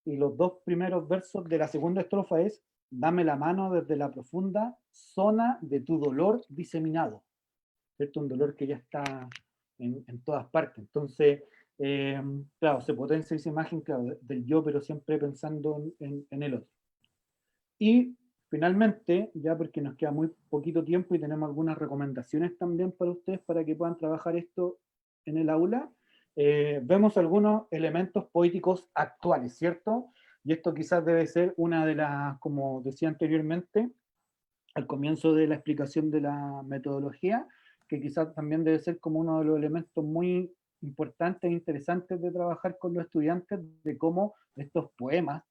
y los dos primeros versos de la segunda estrofa es, dame la mano desde la profunda zona de tu dolor diseminado, ¿cierto? Un dolor que ya está en todas partes. Entonces, claro, se potencia esa imagen, claro, del yo, pero siempre pensando en el otro. Y finalmente, ya porque nos queda muy poquito tiempo y tenemos algunas recomendaciones también para ustedes para que puedan trabajar esto en el aula, vemos algunos elementos poéticos actuales, ¿cierto? Y esto quizás debe ser una de las, como decía anteriormente, al comienzo de la explicación de la metodología, que quizás también debe ser como uno de los elementos muy importantes e interesantes de trabajar con los estudiantes, de cómo estos poemas,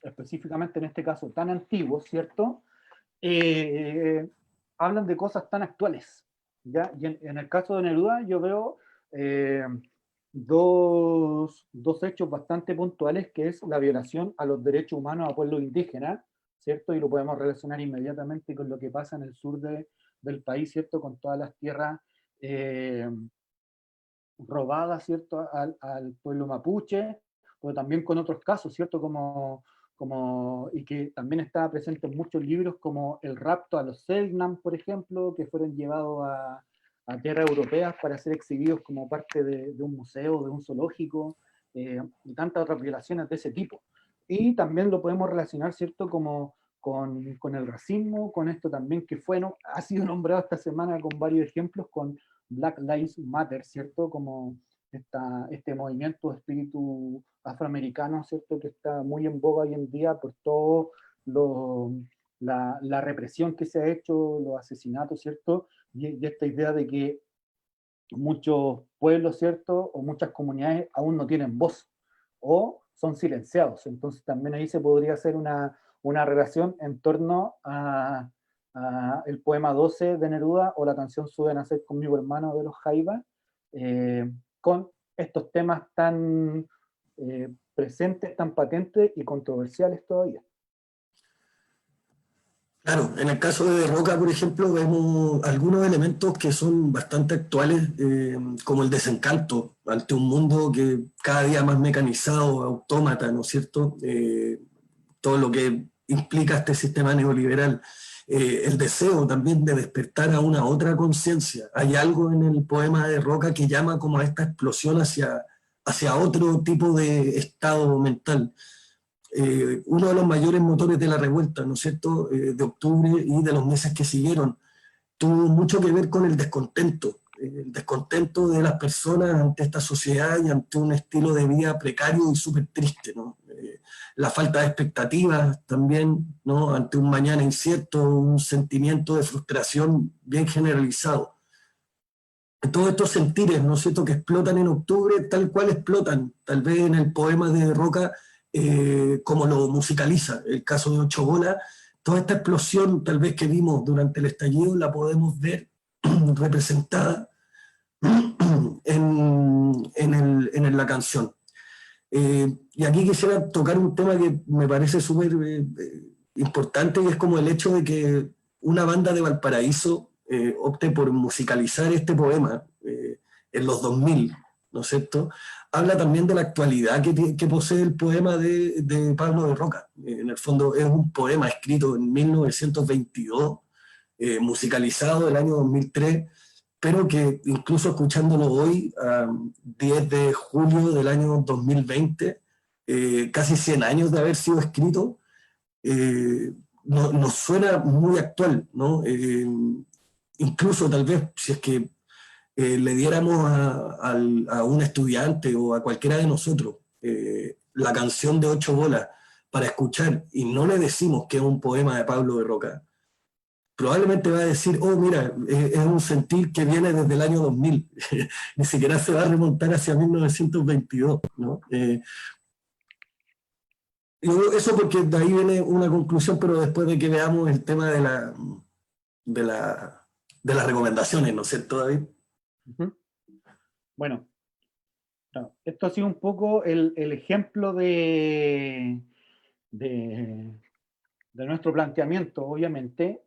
específicamente en este caso tan antiguos, ¿cierto? Hablan de cosas tan actuales, ¿ya? Y en el caso de Neruda yo veo eh, dos hechos bastante puntuales, que es la violación a los derechos humanos a pueblos indígenas, ¿cierto? Y lo podemos relacionar inmediatamente con lo que pasa en el sur del país, ¿cierto? Con todas las tierras robadas, ¿cierto? Al pueblo mapuche, pero también con otros casos, ¿cierto? Y que también estaba presente en muchos libros, como el rapto a los Selknam, por ejemplo, que fueron llevados a tierras europeas para ser exhibidos como parte de un museo, de un zoológico, y tantas otras violaciones de ese tipo. Y también lo podemos relacionar, ¿cierto?, como con el racismo, con esto también que ha sido nombrado esta semana con varios ejemplos, con Black Lives Matter, ¿cierto?, como este movimiento de espíritu afroamericano, ¿cierto?, que está muy en boga hoy en día por todo la represión que se ha hecho, los asesinatos, ¿cierto?, y esta idea de que muchos pueblos, ¿cierto?, o muchas comunidades aún no tienen voz, o son silenciados. Entonces también ahí se podría hacer una relación en torno a el poema 12 de Neruda o la canción Sube a nacer conmigo hermano de los Jaivas, con estos temas tan presentes, tan patentes y controversiales todavía. Claro, en el caso de Roca, por ejemplo, vemos algunos elementos que son bastante actuales, como el desencanto ante un mundo que cada día más mecanizado, autómata, ¿no es cierto? Todo lo que implica este sistema neoliberal. El deseo también de despertar a una otra conciencia. Hay algo en el poema de Roca que llama como a esta explosión hacia otro tipo de estado mental. Uno de los mayores motores de la revuelta, ¿no es cierto?, de octubre y de los meses que siguieron, tuvo mucho que ver con el descontento de las personas ante esta sociedad y ante un estilo de vida precario y súper triste, ¿no? La falta de expectativas también, ¿no?, ante un mañana incierto, un sentimiento de frustración bien generalizado. Todos estos sentires, ¿no es cierto?, que explotan en octubre, tal cual explotan, tal vez en el poema de Roca, como lo musicaliza. El caso de Ocho Bolas, toda esta explosión tal vez que vimos durante el estallido la podemos ver representada en la canción. Y aquí quisiera tocar un tema que me parece súper importante, y es como el hecho de que una banda de Valparaíso opte por musicalizar este poema en los 2000, ¿no es cierto? Habla también de la actualidad que posee el poema de Pablo de Roca. En el fondo es un poema escrito en 1922, musicalizado el año 2003, pero que incluso escuchándolo hoy, 10 de julio del año 2020, casi 100 años de haber sido escrito, nos suena muy actual, ¿no? Incluso tal vez si es que le diéramos a un estudiante o a cualquiera de nosotros la canción de Ocho Bolas para escuchar y no le decimos que es un poema de Pablo de Roca, probablemente va a decir, oh, mira, es un sentir que viene desde el año 2000, ni siquiera se va a remontar hacia 1922, ¿no? Eso porque de ahí viene una conclusión, pero después de que veamos el tema de las recomendaciones, ¿no es cierto, David? Bueno, claro, esto ha sido un poco el ejemplo de nuestro planteamiento, obviamente.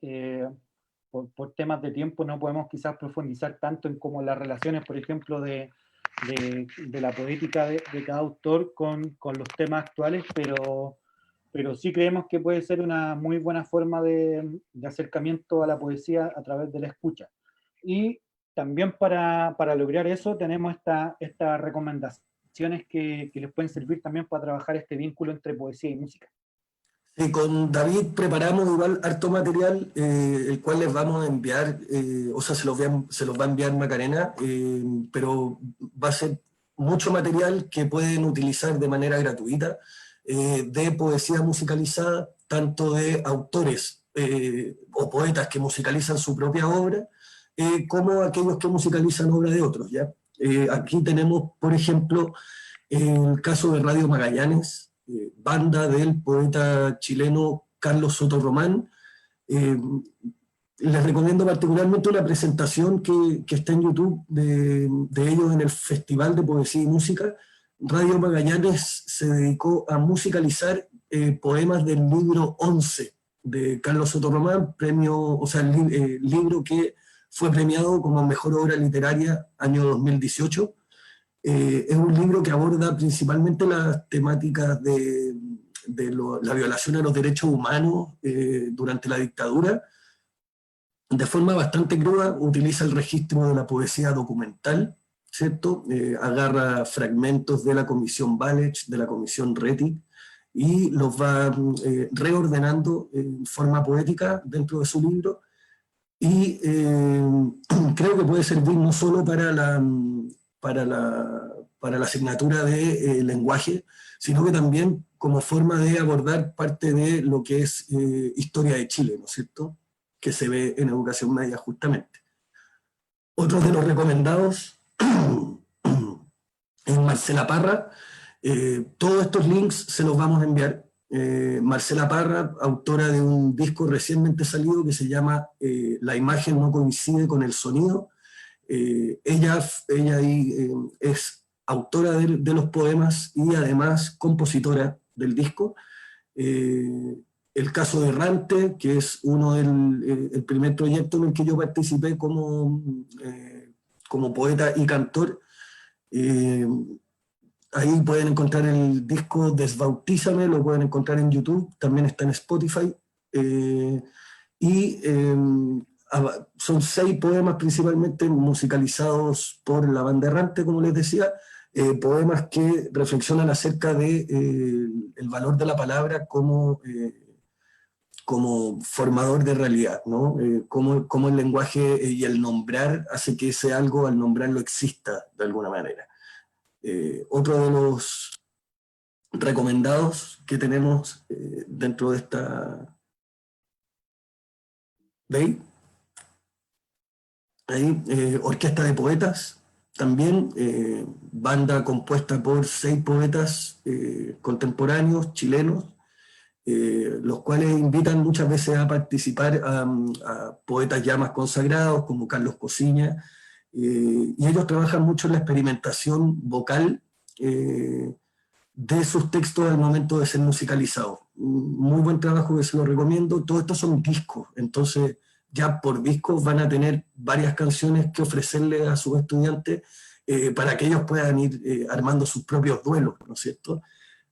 Por temas de tiempo no podemos quizás profundizar tanto en como las relaciones, por ejemplo, de la poética de cada autor con los temas actuales, pero sí creemos que puede ser una muy buena forma de acercamiento a la poesía a través de la escucha. Y también para lograr eso tenemos estas recomendaciones que les pueden servir también para trabajar este vínculo entre poesía y música. Sí, con David preparamos igual harto material, el cual les vamos a enviar, o sea, se los va a enviar Macarena, pero va a ser mucho material que pueden utilizar de manera gratuita, de poesía musicalizada, tanto de autores o poetas que musicalizan su propia obra, como aquellos que musicalizan obra de otros, ¿ya? Aquí tenemos, por ejemplo, el caso de Radio Magallanes, banda del poeta chileno Carlos Soto Román. Les recomiendo particularmente una presentación que está en YouTube de ellos en el Festival de Poesía y Música. Radio Magallanes se dedicó a musicalizar poemas del libro 11 de Carlos Soto Román, libro que fue premiado como mejor obra literaria año 2018. Es un libro que aborda principalmente las temáticas de la violación a los derechos humanos durante la dictadura. De forma bastante cruda, utiliza el registro de la poesía documental, ¿cierto? Agarra fragmentos de la Comisión Balech, de la Comisión Rettig, y los va reordenando en forma poética dentro de su libro. Y creo que puede servir no solo para la asignatura de lenguaje, sino que también como forma de abordar parte de lo que es historia de Chile, ¿no es cierto?, que se ve en educación media justamente. Otro de los recomendados es Marcela Parra, Todos estos links se los vamos a enviar. Marcela Parra, autora de un disco recientemente salido que se llama La imagen no coincide con el sonido. Ella ahí, es autora de los poemas y además compositora del disco. El caso de Errante, que es el primer proyecto en el que yo participé como poeta y cantor. Ahí pueden encontrar el disco Desbautízame, lo pueden encontrar en YouTube, también está en Spotify. Son 6 poemas principalmente musicalizados por la banda Errante, como les decía, poemas que reflexionan acerca de el valor de la palabra como formador de realidad, ¿no? Cómo el lenguaje y el nombrar hace que ese algo al nombrarlo exista de alguna manera. Otro de los recomendados que tenemos dentro de esta... ¿Veis? Ahí, Orquesta de Poetas, también banda compuesta por 6 poetas contemporáneos chilenos, los cuales invitan muchas veces a participar a poetas ya más consagrados como Carlos Cosiña, y ellos trabajan mucho en la experimentación vocal de sus textos al momento de ser musicalizados. Muy buen trabajo que se lo recomiendo. Todo esto son discos, entonces ya por discos van a tener varias canciones que ofrecerle a sus estudiantes para que ellos puedan ir armando sus propios duelos, ¿no es cierto?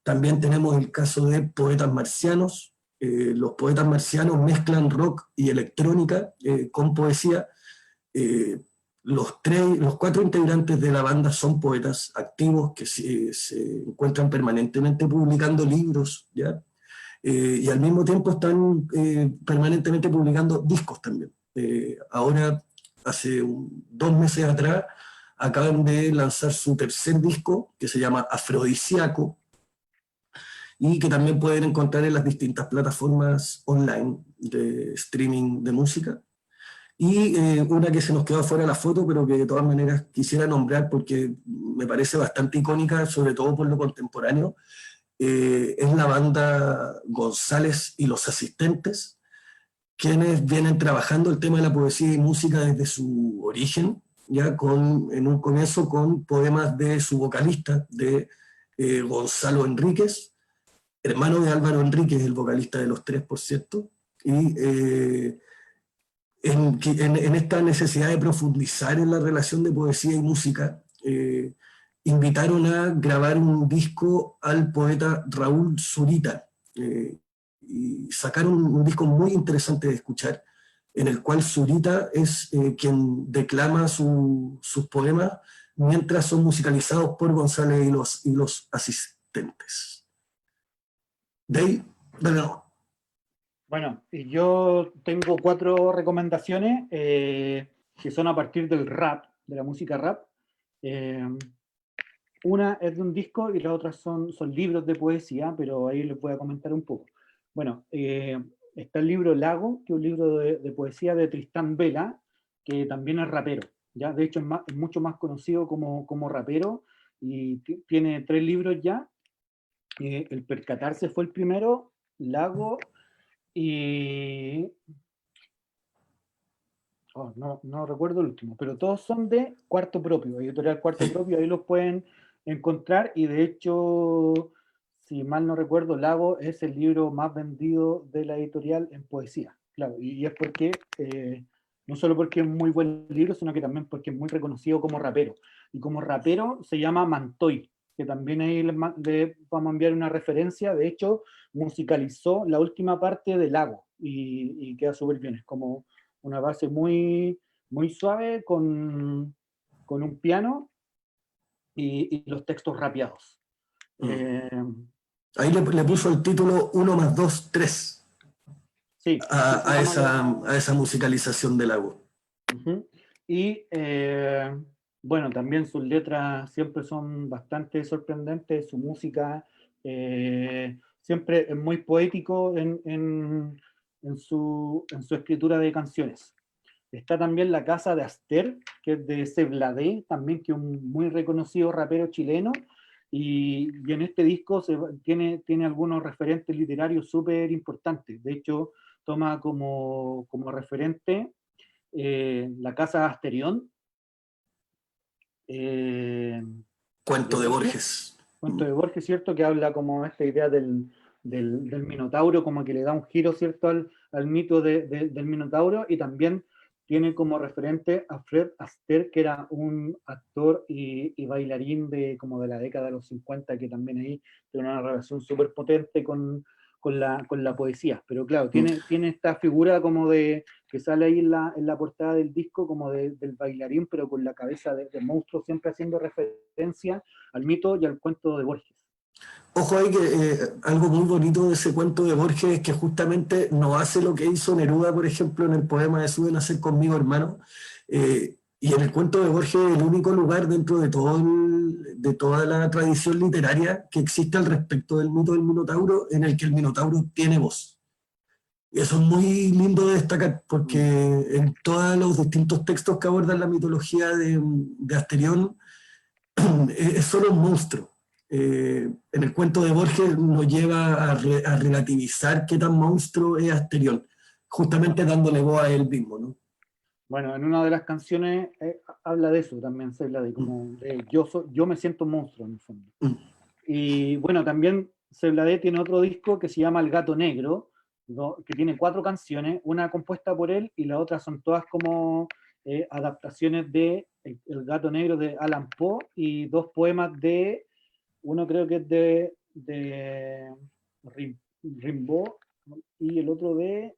También tenemos el caso de Poetas Marcianos. Los Poetas Marcianos mezclan rock y electrónica con poesía. Los 4 integrantes de la banda son poetas activos que se encuentran permanentemente publicando libros, ¿ya? Y al mismo tiempo están permanentemente publicando discos también. Ahora, hace 2 meses atrás, acaban de lanzar su tercer disco, que se llama Afrodisíaco, y que también pueden encontrar en las distintas plataformas online de streaming de música. Y una que se nos quedó fuera de la foto, pero que de todas maneras quisiera nombrar porque me parece bastante icónica, sobre todo por lo contemporáneo, es la banda González y los Asistentes, quienes vienen trabajando el tema de la poesía y música desde su origen, ya en un comienzo con poemas de su vocalista, de Gonzalo Enríquez, hermano de Álvaro Enríquez, el vocalista de Los Tres, por cierto, y en esta necesidad de profundizar en la relación de poesía y música, invitaron a grabar un disco al poeta Raúl Zurita, y sacaron un disco muy interesante de escuchar, en el cual Zurita es quien declama sus poemas mientras son musicalizados por González y los Asistentes. De ahí, bueno. Bueno, y yo tengo 4 recomendaciones que son a partir del rap, de la música rap. Una es de un disco y las otras son libros de poesía, pero ahí les voy a comentar un poco. Bueno, está el libro Lago, que es un libro de poesía de Tristán Vela, que también es rapero, ¿ya? De hecho es mucho más conocido como rapero, y tiene 3 libros ya. El Percatarse fue el primero, Lago, y... Oh, no recuerdo el último, pero todos son de Cuarto Propio, editorial Cuarto Propio, ahí los pueden encontrar, y de hecho, si mal no recuerdo, Lago es el libro más vendido de la editorial en poesía, claro, y es porque, no solo porque es muy buen libro, sino que también porque es muy reconocido como rapero, y como rapero se llama Mantoy, que también ahí le vamos a enviar una referencia. De hecho, musicalizó la última parte de Lago, y queda súper bien, es como una base muy, muy suave con un piano y los textos rapeados. Ahí le puso el título 1 más 2, 3 Sí, a esa musicalización del Lago. Y bueno, también sus letras siempre son bastante sorprendentes, su música siempre es muy poético en su escritura de canciones. Está también La Casa de Aster, que es de Sebladé, también, que es un muy reconocido rapero chileno, y en este disco tiene algunos referentes literarios súper importantes. De hecho, toma como referente la casa Asterión, Cuento de Borges. Cuento de Borges, ¿cierto? Que habla como esta idea del Minotauro, como que le da un giro, ¿cierto? Al mito del Minotauro, y también tiene como referente a Fred Astaire, que era un actor y bailarín como de la década de los 50, que también ahí tiene una relación súper potente con la poesía. Pero claro, tiene esta figura como que sale ahí en la portada del disco, como del bailarín, pero con la cabeza de monstruo, siempre haciendo referencia al mito y al cuento de Borges. Ojo ahí que algo muy bonito de ese cuento de Borges es que justamente no hace lo que hizo Neruda, por ejemplo, en el poema de Sube nacer conmigo, hermano. Y en el cuento de Borges es el único lugar dentro de toda la tradición literaria que existe al respecto del mito del Minotauro en el que el Minotauro tiene voz. Y eso es muy lindo de destacar, porque en todos los distintos textos que abordan la mitología de Asterión es solo un monstruo. En el cuento de Borges nos lleva a relativizar qué tan monstruo es Asterión, justamente dándole voz a él mismo, ¿no? Bueno, en una de las canciones habla de eso también, se habla de como yo me siento un monstruo en el fondo. Y bueno, también Sebladé tiene otro disco que se llama El Gato Negro, que tiene 4 canciones, una compuesta por él y la otra son todas como adaptaciones de El Gato Negro de Allan Poe y 2 poemas de, uno creo que es de Rimbaud y el otro de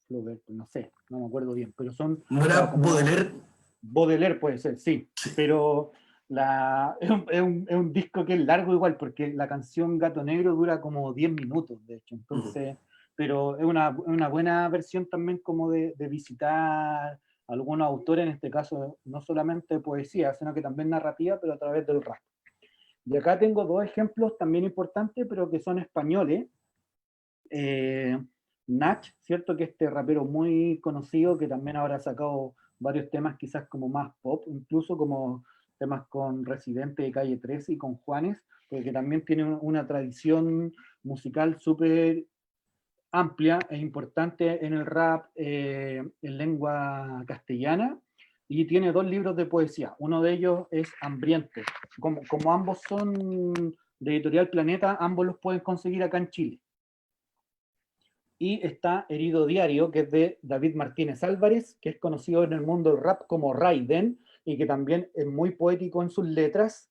Flaubert, no sé, no me acuerdo bien, pero son... ¿No era Baudelaire? Baudelaire puede ser, sí, pero es un disco que es largo igual, porque la canción Gato Negro dura como 10 minutos, de hecho, entonces, pero es una buena versión también como de visitar algunos autores, en este caso no solamente poesía, sino que también narrativa, pero a través del rap. Y acá tengo 2 ejemplos también importantes, pero que son españoles. Nach, ¿cierto? Que este rapero muy conocido, que también ahora ha sacado varios temas quizás como más pop, incluso como temas con Residente de Calle 13 y con Juanes, porque también tiene una tradición musical súper amplia e importante en el rap en lengua castellana, y tiene 2 libros de poesía. Uno de ellos es Hambriento. Como ambos son de Editorial Planeta, ambos los pueden conseguir acá en Chile. Y está Herido Diario, que es de David Martínez Álvarez, que es conocido en el mundo del rap como Raiden, y que también es muy poético en sus letras.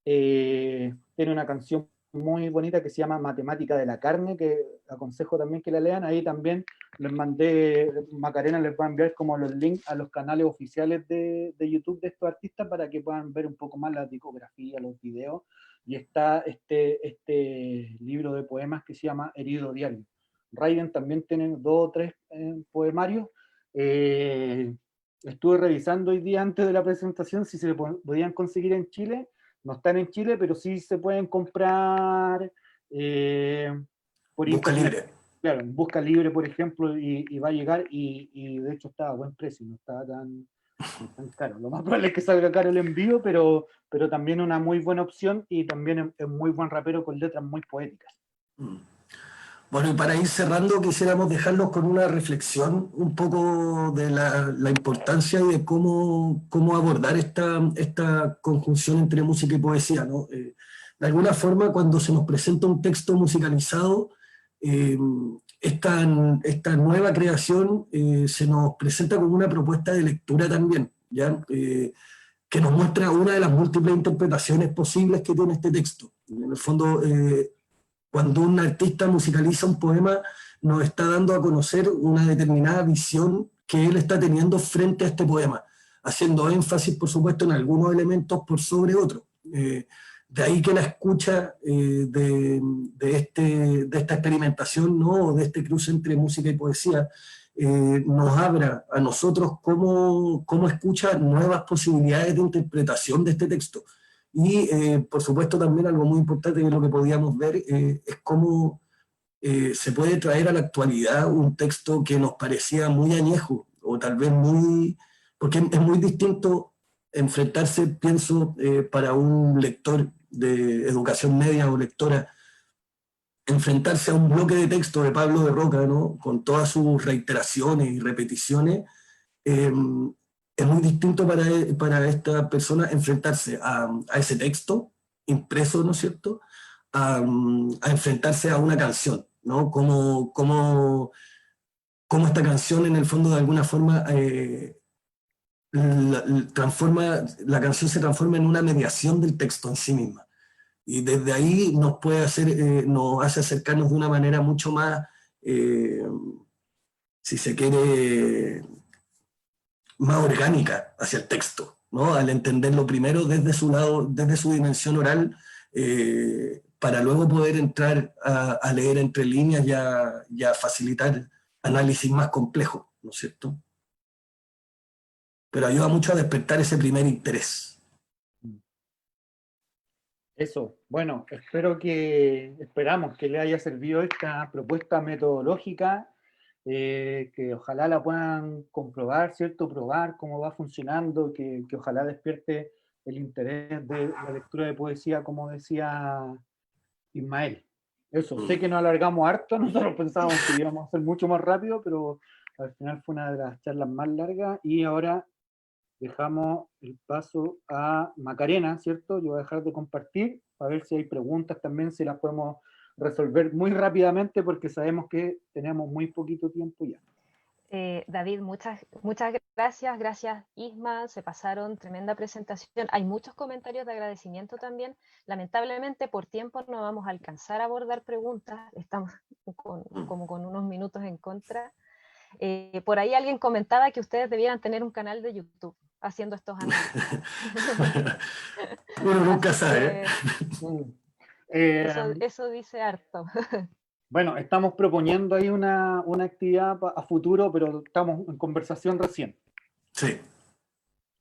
Tiene una canción muy bonita que se llama Matemática de la Carne, que aconsejo también que la lean. Ahí también les mandé, Macarena les va a enviar como los links a los canales oficiales de YouTube de estos artistas para que puedan ver un poco más la discografía, los videos. Y está este libro de poemas que se llama Herido Diario. Raiden también tiene 2 o 3 poemarios. Estuve revisando hoy día antes de la presentación si se podían conseguir en Chile. No están en Chile, pero sí se pueden comprar por Busca internet. Libre. Claro, en Busca Libre, por ejemplo, y va a llegar, y de hecho está a buen precio, no está tan caro. Lo más probable es que salga caro el envío, pero también una muy buena opción, y también es muy buen rapero con letras muy poéticas. Bueno, y para ir cerrando, quisiéramos dejarlos con una reflexión un poco de la importancia y de cómo abordar esta conjunción entre música y poesía, ¿no? De alguna forma, cuando se nos presenta un texto musicalizado, esta nueva creación se nos presenta como una propuesta de lectura también, ¿ya? Que nos muestra una de las múltiples interpretaciones posibles que tiene este texto. En el fondo, cuando un artista musicaliza un poema, nos está dando a conocer una determinada visión que él está teniendo frente a este poema, haciendo énfasis, por supuesto, en algunos elementos por sobre otros. De ahí que la escucha de esta experimentación, ¿no? De este cruce entre música y poesía, nos abra a nosotros cómo escucha nuevas posibilidades de interpretación de este texto. Y, por supuesto, también algo muy importante que lo que podíamos ver es cómo se puede traer a la actualidad un texto que nos parecía muy añejo, o tal vez porque es muy distinto enfrentarse, pienso, para un lector de educación media o lectora, enfrentarse a un bloque de texto de Pablo de Roca, ¿no? Con todas sus reiteraciones y repeticiones, es muy distinto para esta persona enfrentarse a ese texto impreso, ¿no es cierto?, a enfrentarse a una canción, ¿no? Cómo esta canción en el fondo de alguna forma la canción se transforma en una mediación del texto en sí misma. Y desde ahí nos hace acercarnos de una manera mucho más, si se quiere, más orgánica hacia el texto, ¿no? Al entenderlo primero desde su lado, desde su dimensión oral, para luego poder entrar a leer entre líneas y a facilitar análisis más complejos, ¿no es cierto? Pero ayuda mucho a despertar ese primer interés. Eso, bueno, esperamos que le haya servido esta propuesta metodológica, que ojalá la puedan comprobar, ¿cierto? Probar cómo va funcionando, que ojalá despierte el interés de la lectura de poesía, como decía Ismael. Eso, sé que nos alargamos harto, nosotros pensábamos que íbamos a hacer mucho más rápido, pero al final fue una de las charlas más largas, y ahora dejamos el paso a Macarena, ¿cierto? Yo voy a dejar de compartir, a ver si hay preguntas también, si las podemos resolver muy rápidamente, porque sabemos que tenemos muy poquito tiempo ya. David, muchas gracias. Gracias, Isma. Se pasaron, tremenda presentación. Hay muchos comentarios de agradecimiento también. Lamentablemente, por tiempo no vamos a alcanzar a abordar preguntas. Estamos como con unos minutos en contra. Por ahí alguien comentaba que ustedes debieran tener un canal de YouTube haciendo estos análisis. Uno nunca sabe. Eso dice harto. Bueno, estamos proponiendo ahí una actividad a futuro, pero estamos en conversación recién. Sí.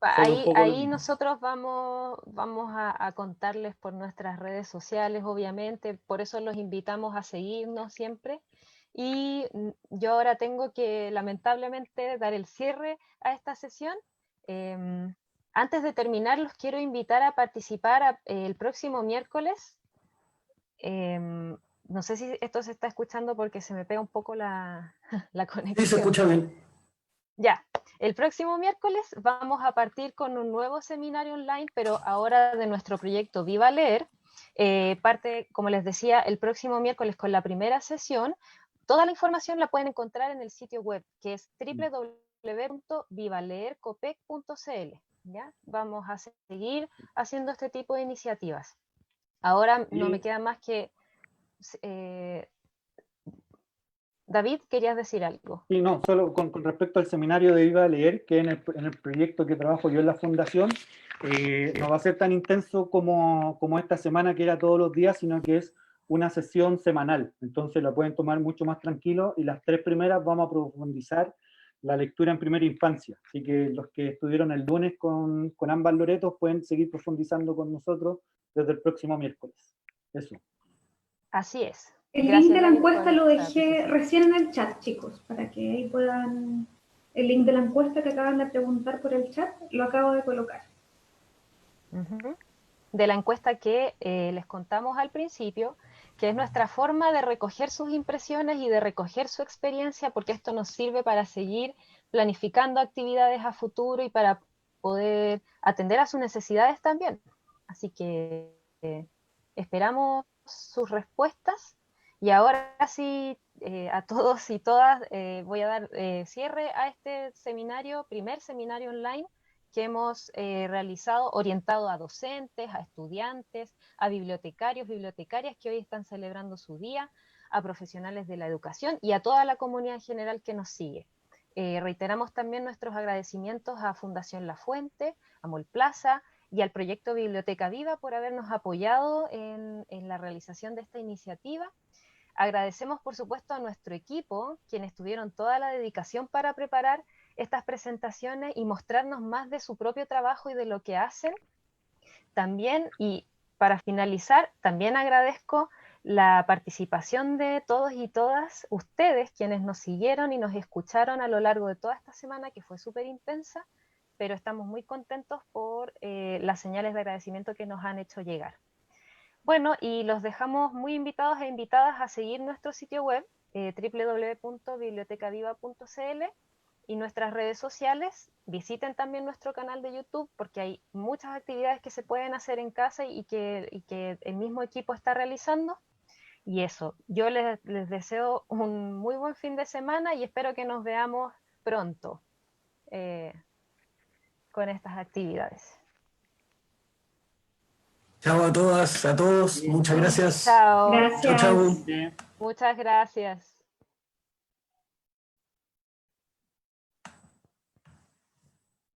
Ahí nosotros vamos a contarles por nuestras redes sociales, obviamente, por eso los invitamos a seguirnos siempre. Y yo ahora tengo que, lamentablemente, dar el cierre a esta sesión. Antes de terminar, los quiero invitar a participar el próximo miércoles. No sé si esto se está escuchando porque se me pega un poco la conexión. Sí, se escucha bien. Ya, el próximo miércoles vamos a partir con un nuevo seminario online, pero ahora de nuestro proyecto Viva Leer. Parte, como les decía, el próximo miércoles con la primera sesión. Toda la información la pueden encontrar en el sitio web, que es www.vivaleercopec.cl. ¿Ya? Vamos a seguir haciendo este tipo de iniciativas. Ahora no me queda más que... David, ¿querías decir algo? Sí, no, solo con respecto al seminario de Viva Leer, que en el proyecto que trabajo yo en la fundación, no va a ser tan intenso como esta semana, que era todos los días, sino que es una sesión semanal. Entonces la pueden tomar mucho más tranquilo, y las 3 primeras vamos a profundizar la lectura en primera infancia. Así que los que estuvieron el lunes con ambas Loretos pueden seguir profundizando con nosotros desde el próximo miércoles. Eso. Así es. El link de la encuesta lo dejé recién en el chat, chicos, para que ahí puedan... El link de la encuesta que acaban de preguntar por el chat, lo acabo de colocar. De la encuesta que les contamos al principio, que es nuestra forma de recoger sus impresiones y de recoger su experiencia, porque esto nos sirve para seguir planificando actividades a futuro y para poder atender a sus necesidades también. Así que esperamos sus respuestas. Y ahora sí, a todos y todas, voy a dar cierre a este seminario, primer seminario online que hemos realizado, orientado a docentes, a estudiantes, a bibliotecarios, bibliotecarias que hoy están celebrando su día, a profesionales de la educación y a toda la comunidad en general que nos sigue. Reiteramos también nuestros agradecimientos a Fundación La Fuente, a Molplaza y al proyecto Biblioteca Viva por habernos apoyado en la realización de esta iniciativa. Agradecemos, por supuesto, a nuestro equipo, quienes tuvieron toda la dedicación para preparar estas presentaciones y mostrarnos más de su propio trabajo y de lo que hacen. También, y para finalizar, también agradezco la participación de todos y todas ustedes, quienes nos siguieron y nos escucharon a lo largo de toda esta semana, que fue súper intensa, pero estamos muy contentos por las señales de agradecimiento que nos han hecho llegar. Bueno, y los dejamos muy invitados e invitadas a seguir nuestro sitio web, www.bibliotecaviva.cl, y nuestras redes sociales. Visiten también nuestro canal de YouTube porque hay muchas actividades que se pueden hacer en casa y que el mismo equipo está realizando. Y eso, yo les deseo un muy buen fin de semana y espero que nos veamos pronto con estas actividades. Chao a todas, a todos, Sí, muchas chao. gracias. Chao, Chao, Gracias. chao. Bien. muchas gracias.